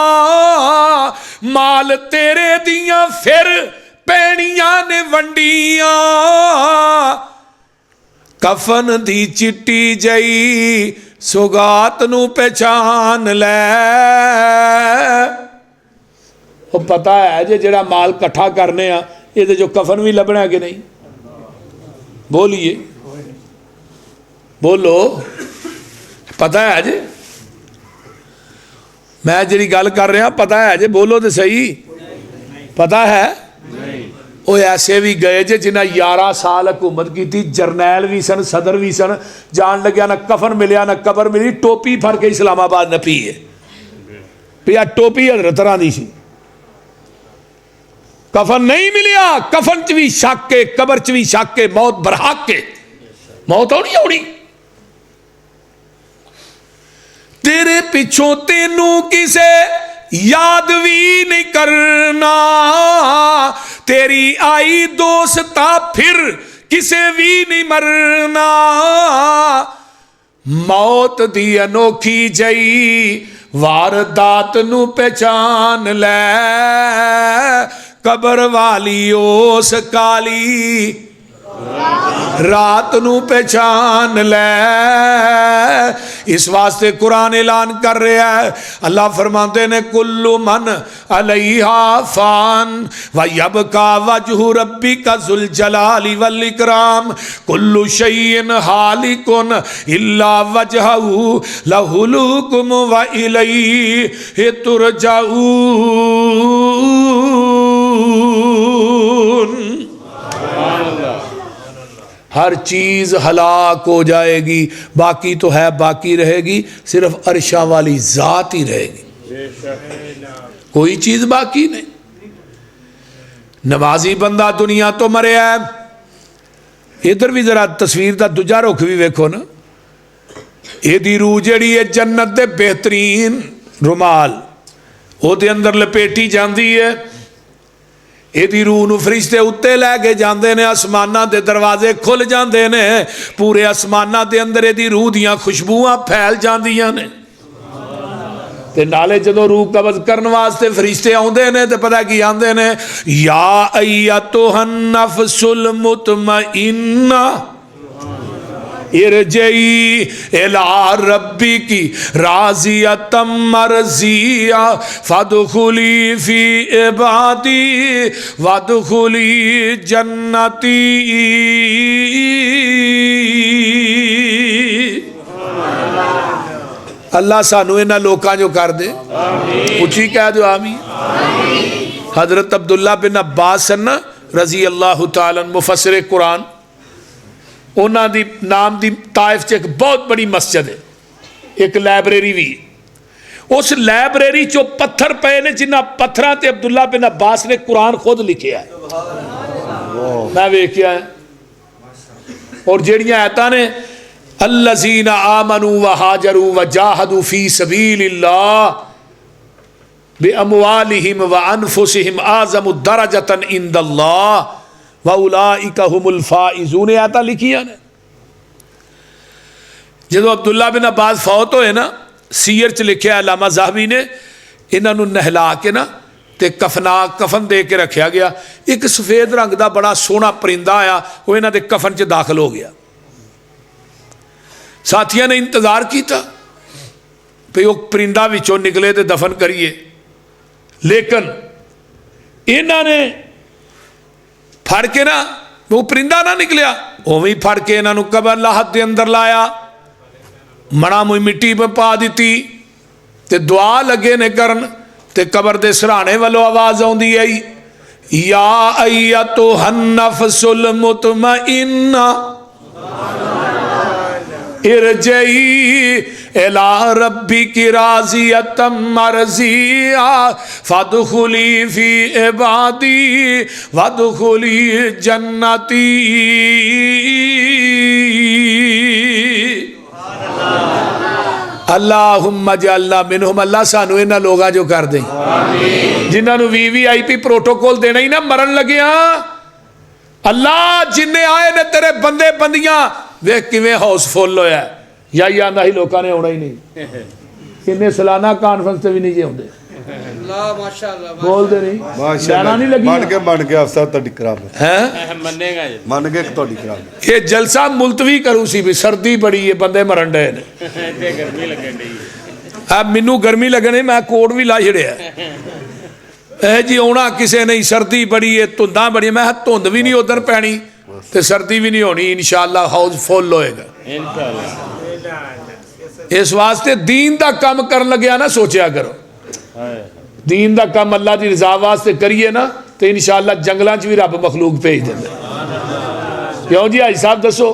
माल तेरे दियां फिर पैनिया ने वंडिया। कफन दी चिट्टी जई सुगात नू पहचान लै। वो पता है जे जेड़ा माल कट्ठा करने आ ये जो कफन भी लभना कि नहीं? बोलिए बोलो, पता है जे मैं जी गल कर रहा, पता है जे बोलो तो सही। पता है वो ऐसे भी गए जे जिन्हें 11 साल हुकूमत की थी, जरनैल भी सन, सदर भी सन, जान लग्या ना कफन मिलिया ना कबर मिली, टोपी फड़ के इस्लामाबाद नपी है पिया, टोपी हजरत दी सी, कफन नहीं मिलिया। कफन च भी शक के, कबर च भी शक के, मौत बरहक के, मौत आनी आनी। तेरे पिछों तेनू किसे याद भी नहीं करना, तेरी आई दोस्ता फिर किसे भी नहीं मरना। मौत दी अनोखी जई वारदात नू पहचान लै, कबर वाली उस काली रात नू पहचान लै। इस वास्ते कुरान ऐलान कर रहा है, अल्लाह फरमाते ने कुल्लु मन अलैहा फान व यबका वजहु रब्बिका जुल जलाली वल इकराम, कुल्लु शैइन हालिकुन इल्ला वजहहु लहुल हुक्म व इलैहि तुरजाऊन। हर चीज़ हलाक हो जाएगी, बाकी तो है, बाकी रहेगी सिर्फ अर्शा वाली ज़ात ही रहेगी, कोई चीज़ बाकी नहीं। नमाजी बंदा दुनिया तो मरिया है। इधर भी जरा तस्वीर का दूजा रुख भी वेखो ना, यदी रूह जिहड़ी है जन्नत दे बेहतरीन रुमाल ਉਹਦੇ अंदर लपेटी जाती है। ਇਹਦੀ रूह ਨੂੰ फरिश्ते उत्ते लैके जाते हैं, आसमाना के दरवाजे खुल जाते हैं, पूरे आसमाना के अंदर ਇਹਦੀ रूह दियां खुशबूआं फैल जांदियां ने। ते नाले जदों रूह कब्ज करने वास्ते फरिश्ते आउंदे ने ते पता की आंदे ने, या अय्यतुहन नफ्सुल मुतमइन्ना इरजई इला रब्बी की राजियतम मरजिया फदखुली फी इबादी वदखुली जन्नती। अल्लाह सानू इन्हां लोकां जो कर दे। उची कह दो आमीन। हजरत अब्दुल्ला बिन अब्बास सन रजी अल्लाह तआला मुफस्सिर कुरान, उन्हां दी नाम दी ताइफ च एक बहुत बड़ी मस्जिद है, एक लाइब्रेरी भी। उस लाइब्रेरी चो पत्थर पे ने जिन्हां पत्थरां ते अब्दुल्ला बिन अब्बास ने कुरान खुद लिखिया है, मैं वेखिया है। और जेड़ियां आयतां ने अल्लज़ीना आमनू व हाजरू व जाहदू फी सबीलिल्लाह बिअमवालिहिम व अनफुसिहिम आज़मु दरजतन इंदल्लाह व उलाइका हुमुल फाइज़ून, आयतां लिखियां ने। जदों अब्दुल्ला बिन अब्बास फौत होए ना, सीयर च लिखिया अल्लामा ज़ाहबी ने, इन्हां नूं नहला के ना ते कफन दे के रखा गया। एक सफेद रंग का बड़ा सोहना परिंदा आया, वो इन्हां दे कफन च दाखिल हो गया। साथियों ने इंतजार किया भी वो परिंदा विचों निकले तो दफन करिए, लेकिन इन्हां ने फड़ के ना, वो परिंदा ना निकलिया, उवें फड़ के इन्हां नूं कबर लाहत दे अंदर लाया, मणा मुई मिट्टी पर पा दी ते दुआ लगे ने करन, ते कबर दे सराहने वालों आवाज आउंदी आई, या अय्यतुहन नफ्सुल मुतमइन्ना इरजई इला रब्बी की राजियतम मरजिया फदखुली फी इबादी वदखुली जन्नती। अल्लाहुम्मा जअलना मिनहुम, अल्लाह सानू इन्हां लोगां जो कर दे जिन्हां नूं VVIP प्रोटोकॉल देना ही ना मरन लगिया। अल्लाह जिन्ने आए ने तेरे बंदे बंदियां वेख किवें हाउसफुल होया, या आंदा ही लोगों ने आना ही नहीं, इन्हें सालाना कॉन्फ्रेंस भी नहीं जे आउंदे, बोलते नहीं, जाना नहीं लगी बन के अफसर तुहाडी करा हैं मन्नेगा जी, मन के तुहाडी करा ये जलसा मुलतवी करूं सी भी सर्दी बड़ी है, बंदे मरन डे ने, गर्मी लगन दी, अब मैनू गर्मी लगने, मैं कोट भी ला छड़िया है जी, आना किसी नहीं, सर्दी बड़ी है, धुंदा बड़ी, मैं धुंद भी नहीं उधर पैनी ते सर्दी भी नहीं होनी, इंशाअल्लाह हाउस फुल होएगा। इस वास्ते दीन का काम करन लग्या ना सोचा करो, दीन का काम अल्लाह की रजा वास्ते करिए ना तो इंशाअल्लाह जंगलों च भी रब मखलूक भेज देंगे। क्यों जी हाजी साहब दसो।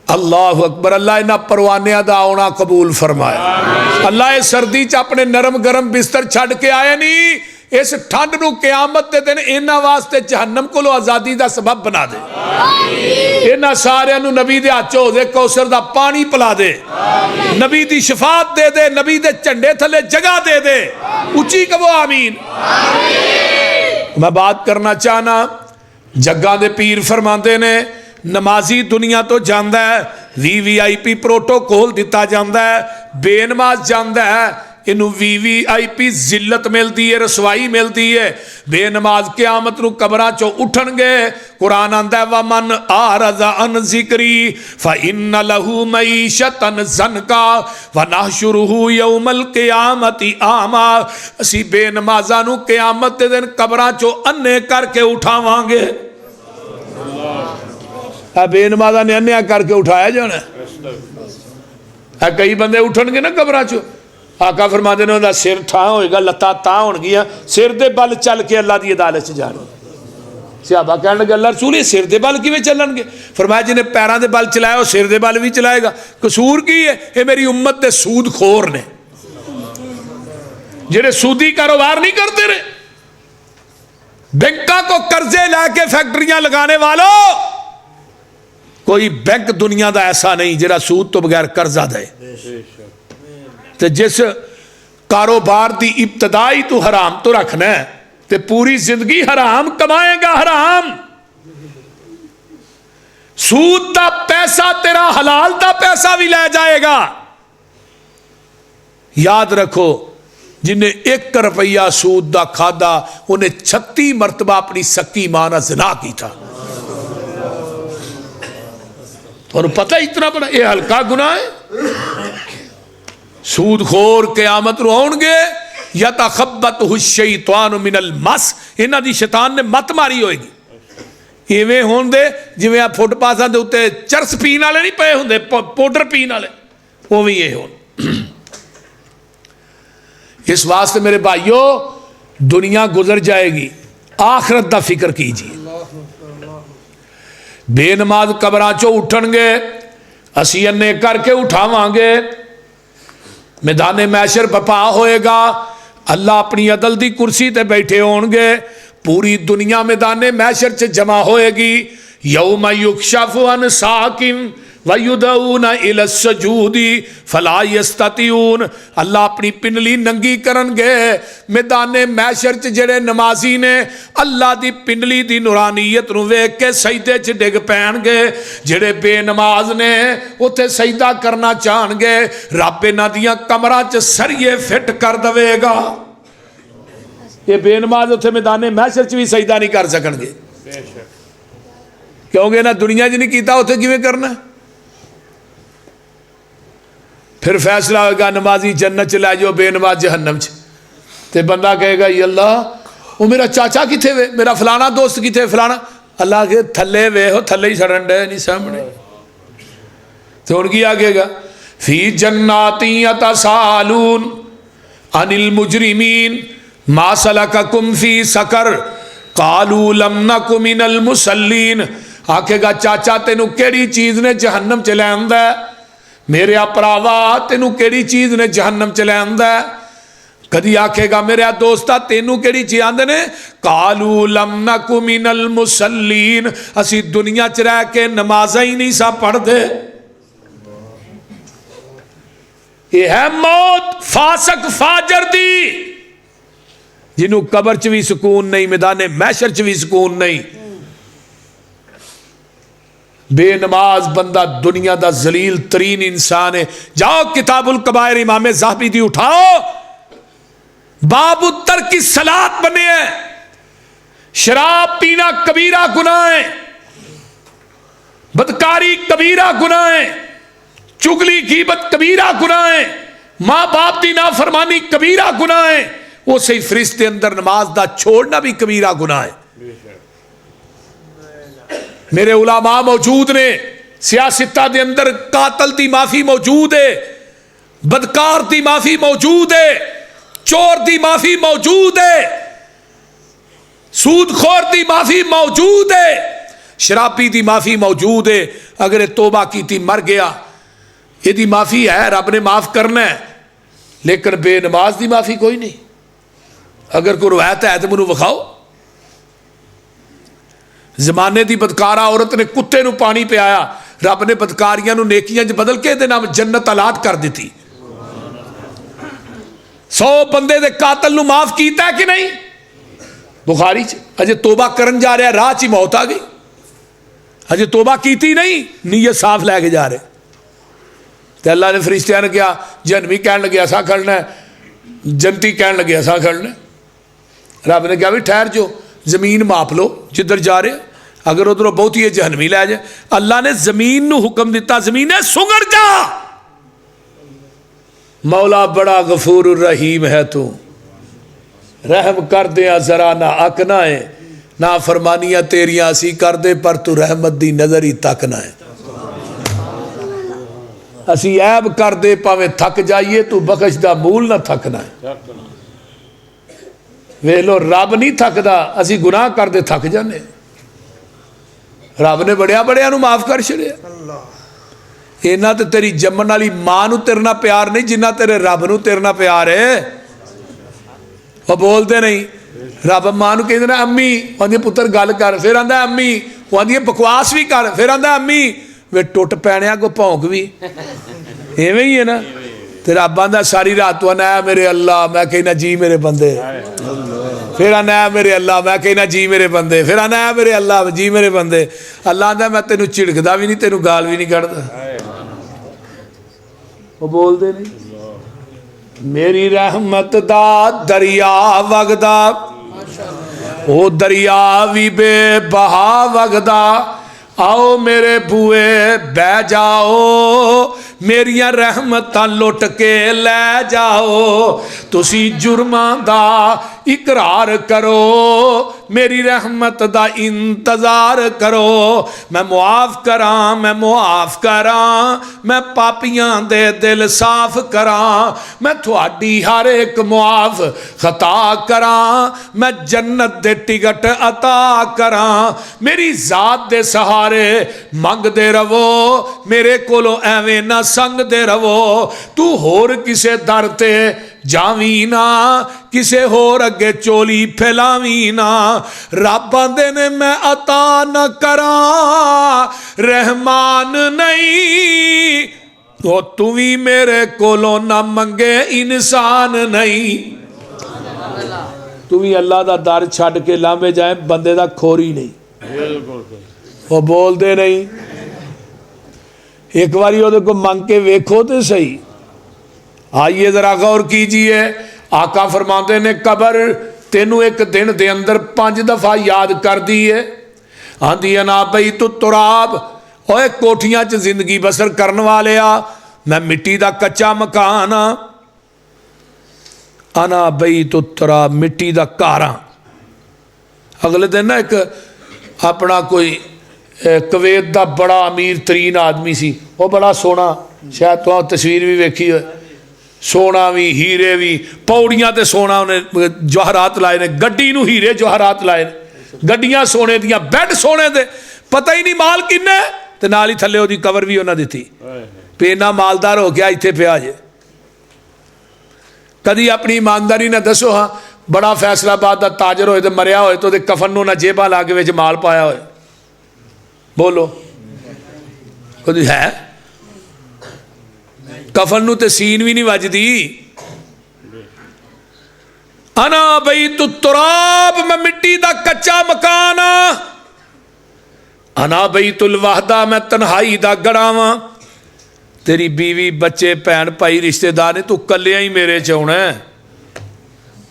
अल्लाह अकबर। अल्लाह इन्हां परवानियां दा आउणा कबूल फरमाए। अल्लाह इस सर्दी च अपने नरम गरम बिस्तर छड़ के आए नहीं, इस ठंड नूं क़यामत दे दिन इन्हां वास्ते जहन्नम कोलों आज़ादी दा सबब बना दे। इन्हां सारियां नूं नबी दे हत्थ हौज़े कौसर दा पानी पिला दे, नबी दी शफात दे दे, नबी दे झंडे थले जगह दे दे। उच्ची कहो आमीन। मैं बात करना चाहना, जग्गां दे पीर फरमांदे ने नमाजी दुनिया तो जाता है, VVIP प्रोटोकॉल दिता जाता है, बेनमाज जाता है, इनू VVIP जिल्लत मिलती है, रसवाई मिलती है। बेनमाज क़यामत नूं कबरां चों उठणगे। कुरान आंदा है वमन आरज़ा अन ज़िक्री फ़इन्न लहू मईशतन ज़नका वनहशुरुहू यौमल क़ियामति आमा। असी बेनमाज़ां नूं क़यामत दे दिन कबरां चों अन्ने करके उठावांगे। बेनमाज़ा ने अन्या करके उठाया जाना। कई बंदे उठणगे ना कबरां चों, आका फरमाते ने उनका सिर थां होएगा, लत्तां तां होणगियां, सिर दे बल चल के अल्लाह की अदालत च जाणगे। सहाबा कहण लगे अल्लाह रसूल सिर दे बल किवें चलणगे? फरमाया जिन्हें पैरां दे बल चलाया वो सिर दे बल भी चलाएगा। कसूर की है? ये मेरी उम्मत दे सूदखोर ने, जिहड़े सूदी कारोबार नहीं करते रहे, बैंकों को कर्जे लैके फैक्ट्रियां लगाने वालों, कोई बैंक दुनिया का ऐसा नहीं जिहड़ा सूद तो बगैर कर्जा दे। ते जिस कारोबार की इब्तदाई तू हराम तो रखना है ते पूरी जिंदगी हराम कमाएगा। हराम सूद का पैसा तेरा हलाल का पैसा भी ले जाएगा। याद रखो, जिन्हें 1 रुपया सूद का खादा उन्हें 36 मरतबा अपनी सक्की मां नाल ज़िना कीता। और पता है इतना बड़ा ये हल्का गुनाह है। सूदखोर क़यामत नूं आउणगे यतखब्बतहु शैतानु मिनल मस, इन्हां दी शैतान ने मत मारी होएगी। इवें होण दे जिवें आ फुटपाथां दे उत्ते चरस पीण वाले नहीं पए हुंदे, पाउडर पीण वाले, उवें ही होण। इस वास्ते मेरे भाइयों दुनिया गुजर जाएगी, आखिरत का फिक्र कीजिए। बेनमाज कबरां चों उठणगे, असीं अन्ने करके उठावांगे, मैदाने मैशर बपा होएगा, अल्लाह अपनी अदल दी कुर्सी ते बैठे होणगे, पूरी दुनिया मैदाने मैशर च जमा होएगी। यौम युक्शफु अन साकिन वयुदऊन इला सजूदी फला यस्ततिऊन, अल्लाह अपनी पिंडली नंगी करनगे। मैदाने मैशर च जेड़े नमाजी ने अल्लाह दी पिंडली दी नूरानीयत नूं वेख के सजदे च डिग पैणगे। जेड़े बेनमाज ने उत्थे सजदा करना चाहणगे, रब इन्हां दियां कमरां च सरिये फिट कर देवेगा। ये बेनमाज उत्थे मैदाने मैशर च भी सजदा नहीं कर सकणगे, क्योंकि इन्हां दुनिया च नहीं कीता, उत्थे किवें करना। फिर फैसला होगा नमाजी जन्नत च लै जाओ, बेनमाज जहन्नम च। ते बंदा कहेगा ये अल्लाह वो मेरा चाचा किथे वे, मेरा फलाना दोस्त किथे, फलाना। अल्लाह के थले वे हो, थले ही सड़न डे नहीं सामने। तो हुण की आखेगा फी जन्नाति यतसालून अनिल मुजरिमीन मा सलककुम फी सकर कालू लम नकु मिनल मुसल्लीन। आखेगा चाचा तेनू केड़ी चीज ने जहन्नम च लै आंदा, मेरे भरावा तेनू केड़ी चीज ने जहन्नम च लै आंदा। कदी आखेगा मेरे दोस्ता तेनू केड़ी चीज आंदे ने, कालू लम नकु मिनल मुसल्लीन, असी दुनिया च रह के नमाज़ां ही नहीं सा पढ़दे। ये है मौत फासक फाजर दी, जिन्हों कबर च भी सुकून नहीं, मैदाने मैशर च भी सुकून नहीं। बेनमाज बंदा दुनिया का जलील तरीन इंसान है। जाओ किताबुल कबायर इमाम ज़ाहबी दी उठाओ, बाब उत्तर की सलात बने हैं। शराब पीना कबीरा गुनाह है, बदकारी कबीरा गुनाह है, चुगली गीबत कबीरा गुनाह है, मां बाप की नाफरमानी कबीरा गुनाह है। उसे फरिश्ते अंदर नमाज दा छोड़ना भी कबीरा गुनाह है। मेरे उलामा मौजूद ने, सियासता दे अंदर कातल दी माफी मौजूद है, बदकार दी माफी मौजूद है, चोर दी माफी मौजूद है, सूदखोर दी माफी मौजूद है, शराबी दी माफी मौजूद है। अगर ये तोबा की मर गया, यदि माफी है, रब ने माफ करना है, लेकिन बेनमाज दी माफी कोई नहीं। अगर कोई रवायत है तो मैनू विखाओ। जमाने की बदकारा औरत ने कुत्ते नू पानी पियाया, रब ने बदकारियां नू नेकियां च बदल के दे नाम जन्नत अलाट कर दी। 100 बंदे दे कातल नू माफ कीता है कि नहीं? बुखारी च अजे तोबा करन जा रहा, राह च ही मौत आ गई। अजे तोबा कीती नहीं, नीयत साफ लैके जा रहे। तो अल्लाह ने फरिश्तियां ने कहा, जहन्नमी कहन लगे ऐसा खड़ना है, जन्नती कहन लगे ऐसा खड़ना है। रब ने कहा भी ठहर जो, जमीन माप लो जिधर जा रहे, अगर उधरों बहुती है जहन्नमी लै जाए। अल्लाह ने जमीन नू हुक्म दिता, जमीन ने सुगड़ जा। मौला बड़ा गफूर रहीम है, तू रहम कर दे जरा, ना अकना है, ना फरमानियां तेरियां असी कर दे, पर तू रहमत दी नजर ही तकना है। असी ऐब कर दे भावें थक जाइए, तू बख्श दा मूल ना थकना है। वे लो रब नहीं थकदा, असी गुनाह करते थक जाने। रब ने बड़िया बड़िया नू माफ कर छड़िया। इन्ना तो तेरी जम्मन वाली मां नू तेरे नाल प्यार नहीं, जिन्ना तेरे रब नू तेरे नाल प्यार है। वो बोलते नहीं, रब मां नू कहंदे ना अम्मी, आंदी पुत्र गल कर, फिर आंदा अम्मी, वो आंदी बकवास भी कर, फिर आंदा अम्मी। वे टुट पैने को भौंक भी इवें ही है ना। तो रब आंदा सारी रात तू आना मेरे अल्लाह, मैं कहना जी मेरे बंदे, फिर आना मेरे अल्लाह, मैं कहना जी मेरे बंदे, फिर आना मेरे अल्लाह जी मेरे बंदे। अल्लाह आंदा मैं तेनू झिड़कदा भी नहीं, तेनू गाल भी नहीं कढ़दा। वो बोलते नहीं, मेरी रहमत दा दरिया वगदा, ओ दरिया भी बेबहा वगदा, आओ मेरे बूए बह जाओ, मेरिया रहमतां लुट के लै जाओ। तुसी जुर्मां दा इकरार करो, मेरी रहमत दा इंतजार करो। मैं मुआफ करा, मैं मुआफ करा, मैं पापियां दे दिल साफ करा। मैं थोड़ी हर एक मुआफ खता करा, मैं जन्नत दे टिकट अता करा। मेरी जात दे सहारे मंगदे रवो, मेरे कोलों एवें ना संगदे रवो। तू होर किसे दर ते जावी ना, किसे होर अगे चोली फैलावी ना। रब आंदे ने मैं अता न करा, रहमान नहीं तो तू भी मेरे कोलों ना मंगे, इंसान नहीं। तू भी अल्लाह दा दर छड़ के लांबे जाए, बंदे दा खोरी नहीं, वो बोलते नहीं। एक बारी वो को मंग के वेखो तो सही। आइए जरा गौर कीजिए, आका फरमाते ने कबर तेनू एक दिन दे अंदर 5 दफा याद कर दी है। आंदी है ना बई तू तुराब, ओए कोठियां च जिंदगी बसर करने वाले आ, मैं मिट्टी का कच्चा मकान आ। अना बई तू तुराब, मिट्टी का घर आ। अगले दिन ना एक अपना कोई कुवैत का बड़ा अमीर तरीन आदमी सी, वो बड़ा सोना, शायद तो तस्वीर भी वेखी हो, सोना भी हीरे भी, पौड़ियां ते सोना उन्हें जवाहरात लाए ने, गड्डी नूं हीरे जवाहरात लाए ने, गड्डियां सोने दियां, बैड सोने दे, पता ही नहीं माल किन्ना ते नाल ही थल्ले ओदी कवर भी उन्हें दी। पे इन्ना मालदार हो गया इत्थे पिया जे। कदी अपनी ईमानदारी ना दसो, हाँ बड़ा फैसलाबाद का ताजर होए तो मरिया होए तो कफन नूं ना जेबा ला के विच माल पाया होए, बोलो कदी है? कफन नूं ते सीन भी नहीं वजदी। अना बई तू तुराब, मैं मिट्टी का कच्चा मकान आ। अना बई तुल वाहदा, मैं तन्हाई का गड़ा वा। तेरी बीवी बच्चे भैन भाई रिश्तेदार ने, तू कलिया ही मेरे च आउणा,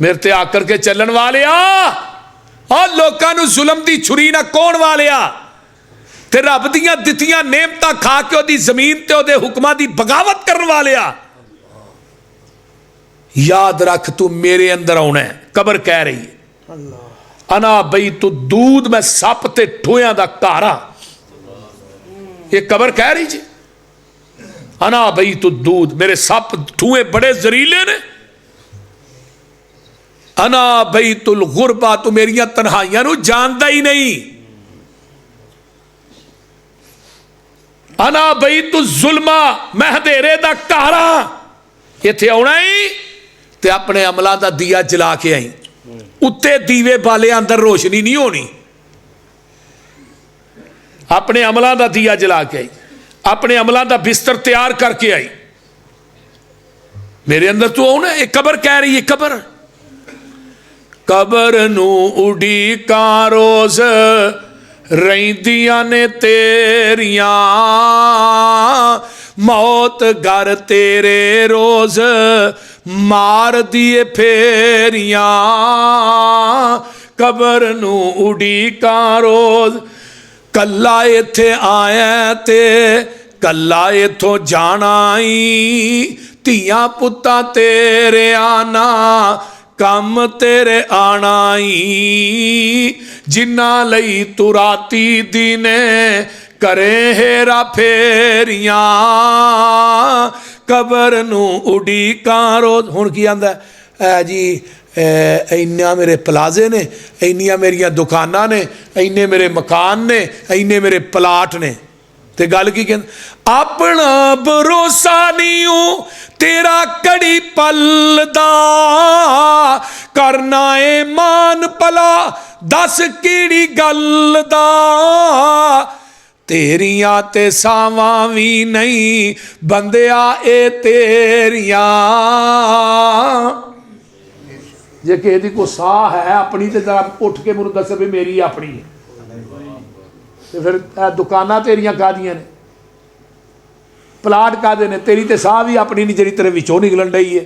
मेरे ते आकर के चलन वाले आ। लोकां नूं जुल्म दी छुरी ना कौन वाले आ, ते रब दियां दित्तियां नेमतां खा के ओदी जमीन ते ओदे हुक्मां दी बगावत करने वाले आ। याद रख तू मेरे अंदर आउणा है। कबर कह रही है अना बई तू दूध, मैं सप ते ठोयां दा घर आ। ये कबर कह रही जी, अना बई तू दूध, मेरे सप ठूए बड़े जरीले ने। अना बई तुल गुरबा, तू मेरिया तन्हाइयां नूं जानदा ही नहीं। अना बई तू जुल्मा, मैं हधेरे दा घर आ। इत्थे आउणा ही ते अपने अमलों का दिया जला के आई, उत्ते दीवे बाले, अंदर रोशनी नहीं होनी। अपने अमलों का दिया जला के आई, अपने अमलों का बिस्तर तैयार करके आई, मेरे अंदर तू आउणा। एक कबर कह रही है, कबर कबर नू उड़ीका रोज रहिंदियां ने तेरियां, मौत घर तेरे रोज मार दिए फेरियां। कबर नू उड़ीका रोज, कला इत्थे आया ते कला इथों जाना ई। धियां पुत्तां तेरे आना, कम तेरे आना ई। जिन्ना लई तू राती दिने करे हेरा फेरियां। कबर नू उड़ीका रोज। हुण की आंदा है जी, इन्ना मेरे प्लाजे ने, इन्नियां मेरिया दुकानां ने, इन्ने मेरे मकान ने, इन्ने मेरे प्लाट ने। ते गल की कहंदे, अपना भरोसा नहीं हो तेरा कड़ी पल दा, करना ए मान भला दस किहड़ी गल दा। तेरियां ते सावां भी नहीं बंदिया ए तेरियां। जे किसी दी कोई साह है अपनी तो जरा उठ के मुझे दस भी मेरी अपनी है, तो फिर दुकाना तेरियां कादियां ने, प्लाट कादे ने, तेरी तो साह भी अपनी नहीं, जी तेरे विचों निकलन रही है।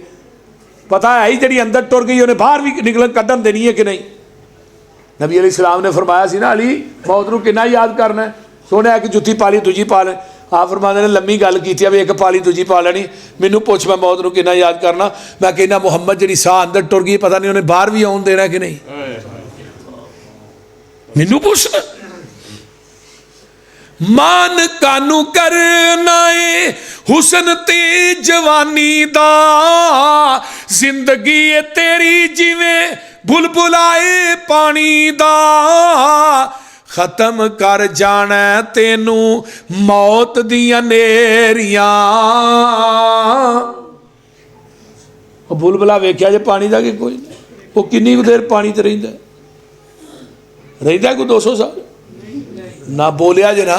पता है ही जी अंदर टुर गई उन्हें बाहर भी निकलन कड्ढन देनी है कि नहीं। नबी अलैहि सलाम ने फरमाया सी ना, अली मौत नूं किन्ना याद करना है, सोने कि जुत्ती पा ली दूजी पा ले। आप फरमाते ने लम्मी गल की भी एक पा ली दूजी पा लेनी। मैनू पुछ मैं मौत नूं किन्ना याद करना, मैं कहना मुहम्मद जी साह अंदर टुर गई, पता नहीं उन्हें बाहर भी आउण देना कि नहीं। मैनू पुछना मान कानू करना है हुसन ते जवानी दा, जिंदगी है तेरी जिवें बुलबुलाए पानी दा, खत्म कर जाना तेनू मौत दियां नेरियां। बुलबुला वेख्या जे पानी दा कि कोई वो किन्नी देर पानी ते रहिंदा कोई 200 साल ना बोलिया जे ना।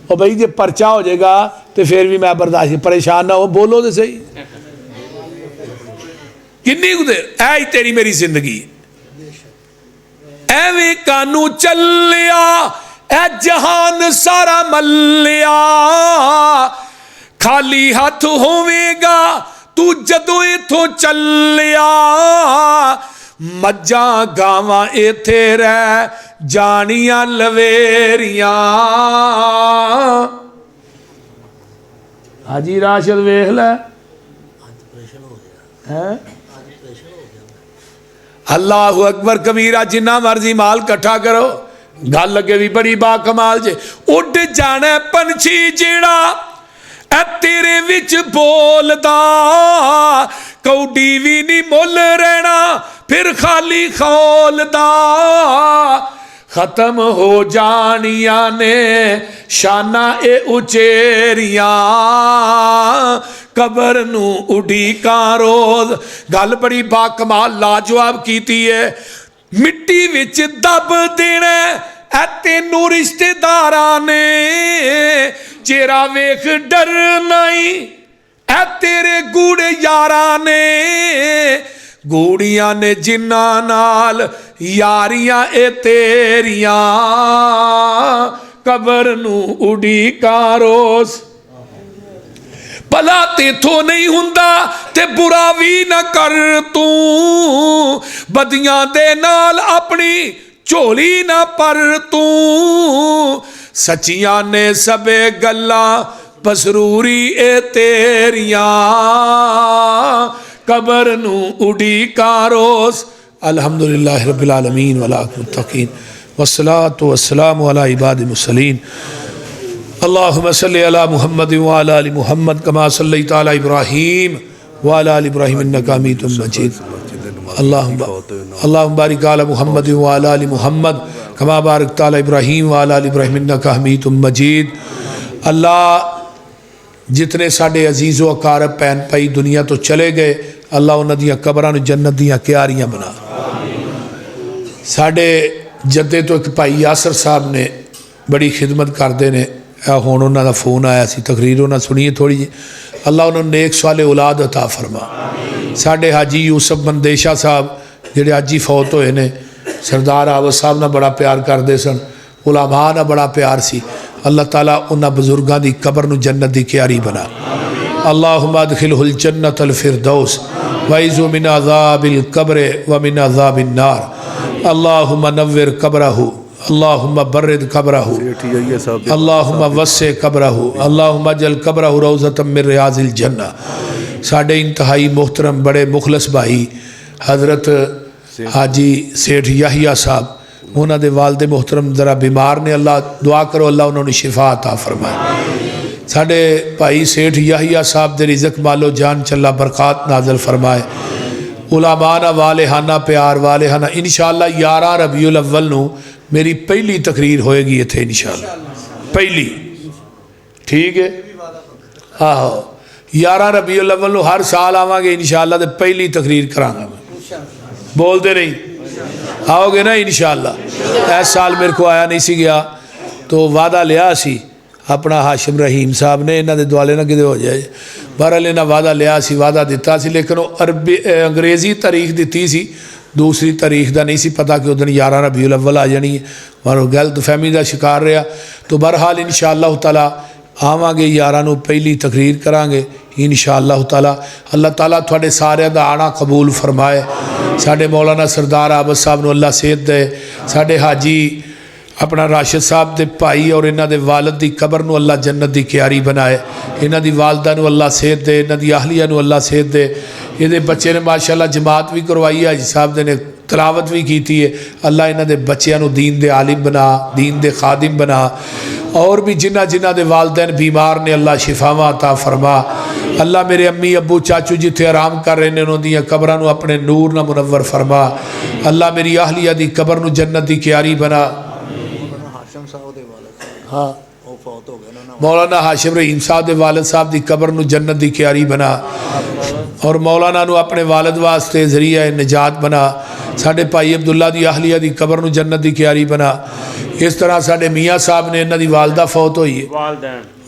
और भाई जे परचा हो जाएगा तो फिर भी मैं बर्दाश्त, परेशान ना हो, बोलो तो सही किन्नी कुछ देर। ऐ ही तेरी मेरी जिंदगी एवें कानू चलिया ऐ जहान सारा मलिया, खाली हाथ होवेगा तू जदों इथों चलिया, मज्जां गावां इत्थे रह जानियां लवेरियां। हाजी राशिद वेख लै अल्लाह अकबर कबीरा, जिन्ना मर्जी माल कट्ठा करो गल लगे भी बड़ी बाकमाल जे। उड जाना पंछी जेड़ा ऐ तेरे विच बोलदा, कौडी भी नहीं मुल रहना फिर खाली खौलदा, खत्म हो जानिया ने शाना ए उचेरियां, कबर नू उडीका रोज। गल बड़ी बाकमाल लाजवाब कीती है। मिट्टी विच दब देना ऐ तेनू रिश्तेदारां ने, चेहरा वेख डर नहीं ऐ तेरे गूढ़े यारां ने, गूड़ियां ने जिन्ना नाल यारियां ए तेरियां, कबर नू उडीका रोज। भला तेथों नहीं हुंदा ते बुरा भी ना कर तू, बदियां दे नाल अपनी झोली ना पर तू, सचियां ने सबे गल्लां पसरूरी ए तेरियां, कबर नू उडीका रोज। अल्हम्दुलिल्लाह रब्बिल आलमीन वल मुत्तकीन वस्सलातु वस्सलामु अला इबादिल मुरसलीन। अल्लाहुम्मा सल्लि अला मुहम्मद व अला आलि मुहम्मद कमा सल्लैता अला इब्राहीम व अला आलि इब्राहीम इन्नका हमीदुम मजीद। अल्लाहुम्मा बारिक अला मुहम्मद व अला आलि मुहम्मद कमा बारकता अला इब्राहीम व अला आलि इब्राहीम इन्नका हमीदुम मजीद। अल्लाह जितने साडे अजीज़ो अकारब भैन भाई दुनिया तो चले गए, अल्लाह उन्हां दियां कबरां नूं जन्नत दियां क्यारियां बना। साडे जद्दे तो एक भाई यासर साहब ने बड़ी खिदमत करते हैं, हुण उन्हां दा फोन आया सी, तकरीर उन्हां सुनी थोड़ी जी। अल्लाह उन्होंने नेक साले औलाद अता फरमा। साडे हाजी यूसुफ मंदेशा साहब जिहड़े अज ही फौत होए ने, सरदार आवद साहब नाल बड़ा प्यार करते सन, उलामा नाल बड़ा प्यार सी। अल्लाह ताला उन्हां बुजुर्गां दी कबर नूं जन्नत दी क्यारी बना। अल्लाहुम्मा अदखिलहुल जन्नतल फिरदौस वइज़ु मिन अज़ाबिल कब्र व मिन अज़ाबिन नार। अल्लाहुम्मा नव्विर कब्रहु, अल्लाहुम्मा बर्रिद कब्रहु, अल्लाहुम्मा वस्से कब्रहु, अल्लाहुम्मा जल कब्रहु रौज़तम मिन रियाज़िल जन्ना। साडे इंतहाई मोहतरम बड़े मुखलस भाई हज़रत हाजी सेठ याहिया साहब, उन्होंने वालदे मोहतरम ज़रा बीमार ने, अल्लाह दुआ करो अल्लाह उन्होंने शिफा अता फरमाए। साडे भाई सेठ याहिया साहब दे रिज़क मालो जान चला बरकत नाज़िल फरमाए। उलामाना वाले हाना प्यार वाले हाना इंशाअल्लाह 11 रबीउल अव्वल नूं मेरी पहली तकरीर होएगी इत्थे इंशाअल्लाह, पहली। ठीक है, आहो 11 रबीउल अव्वल नूं हर साल आवांगे इंशाअल्लाह, ते पहली तकरीर करांगा। बोलते नहीं आओगे ना इंशाअल्लाह। इस साल मेरे को आया नहीं सी गया, तो वादा लिया सी अपना हाशिम रहीम साहब ने, इन्हों के दुआले ना कि हो जाए। बहरहाल इन्हें वादा लिया सी, वादा दिता सी, लेकिन वो अरबी अंग्रेज़ी तारीख दी सी, दूसरी तारीख का नहीं सी पता कि उस दिन 11 रबीउल अव्वल आ जानी है, और गलत फहमी का शिकार रहा। तो बहरहाल इंशाअल्लाह ताला आवांगे 11 नूं पहली तकरीर करांगे इंशाअल्लाह ताला। अल्लाह ताला तुहाडे सारिਆਂ दा आना कबूल फरमाए। साडे मौलाना सरदार आबद साहब नूं अल्लाह सेहत दे, साडे हाजी अपना राशिद साहब के भाई और इन्हों के वालद की कबर नूं अल्लाह जन्नत की क्यारी बनाए, इन्हों की वालदा नूं अल्लाह सेहत दे, इन्हों की आहलिया नूं अल्लाह सेहत दे। ये बच्चे ने माशाअल्लाह जमात भी करवाई है, हाजी साहब ने तलावत भी की है। अल्लाह इन्हों के बच्चों को दीन दे आलिम बना, दीन दे खादिम बना। और भी जिन्हों जिन्हों के वालदैन बीमार ने अल्लाह शिफावां अता फरमा। अल्लाह मेरे अम्मी अब्बू चाचू जिथे आराम कर रहे हैं उन्होंने कबरां नूं अपने नूर नाल मुनव्वर फरमा। अल्लाह मेरी आहलिया की कबर नूं जन्नत की क्यारी बना। हाँ, मौलाना हाशिम रहीम साहब के वालद साहब की कबर नूं जन्नत की क्यारी बना और मौलाना नूं अपने वालद वास्ते जरिया निजात बना। साडे भाई अब्दुल्ला की आहलिया की कबर नूं जन्नत की क्यारी बना। इस तरह साडे मियाँ साहब ने इन्हां दी वालदा फौत हुई है,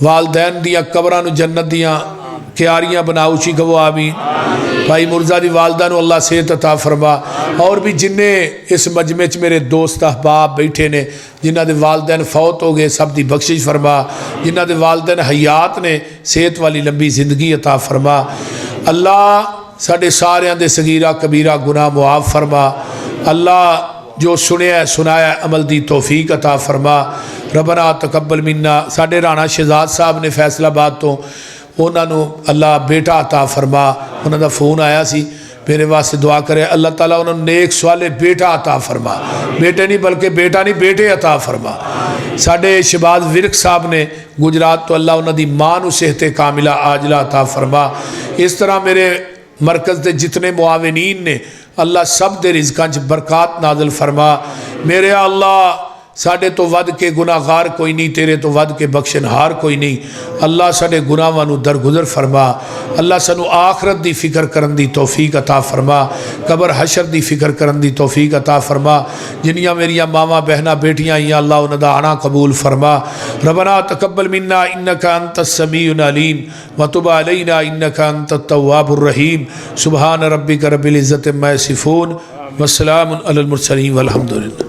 वालदैन दियां कबरां नूं जन्नत दियां क्यारियां बना। उची कहो आमीन। भाई मुर्जा की वालदा नूं अल्लाह सेहत अता फरमा। और भी जिन्ने इस मजमे च मेरे दोस्त अहबाब बैठे ने जिन्हां दे वालदैन फौत हो गए, सब की बख्शिश फरमा। जिन्हां दे वालदैन हयात ने सेहत वाली लंबी जिंदगी अता फरमा। अल्लाह साडे सारियां दे सगीरा कबीरा गुनाह मुआफ फरमा। अल्लाह जो सुनिया सुनाया अमल की तौफीक अता फरमा। रबना तकब्बल मिन्ना। साडे राणा शहजाद साहब ने फैसलाबाद तो उन्होंने अल्लाह बेटा अता फरमा। उन्होंने फ़ोन आया सी मेरे वास्ते दुआ करे, अल्लाह ताला उन्होंने नेक सवाले बेटा अता फरमा। बेटे नहीं बल्कि बेटा नहीं बेटे अता फरमा। साडे शहबाज विरक साहब ने गुजरात तो अल्लाह उन्होंने माँ नूं सेहत कामिला आजला अता फरमा। इस तरह मेरे मरकज़ के जितने मुआविनीन ने अल्लाह सब दे रिज़कां च बरकत नाज़िल फरमा। मेरे अल्लाह साडे तो वध के गुनाहगार कोई नहीं, तेरे तो वध के बख्शनहार कोई नहीं। अल्लाह साडे गुनाहां नूं दरगुजर फरमा। अल्लाह सानू आखरत की फिक्र करन दी तौफीक अता फरमा। कबर हशर की फिक्र करन दी तौफीक अता फरमा। जिन्नियां मेरियां मावां बहना बेटियां आईयां अल्लाह उन्हां दा आना कबूल फरमा। रबना तकब्बल मिन्ना इन्नका अंतस समीउल अलीम व तुब अलैना इन्नका अंतत तव्वाबुर रहीम। सुबहान रब्बिका रब्बिल इज्जति अम्मा यसिफून व सलामुन अलल मुरसलीन वल्हम्दुलिल्लाह।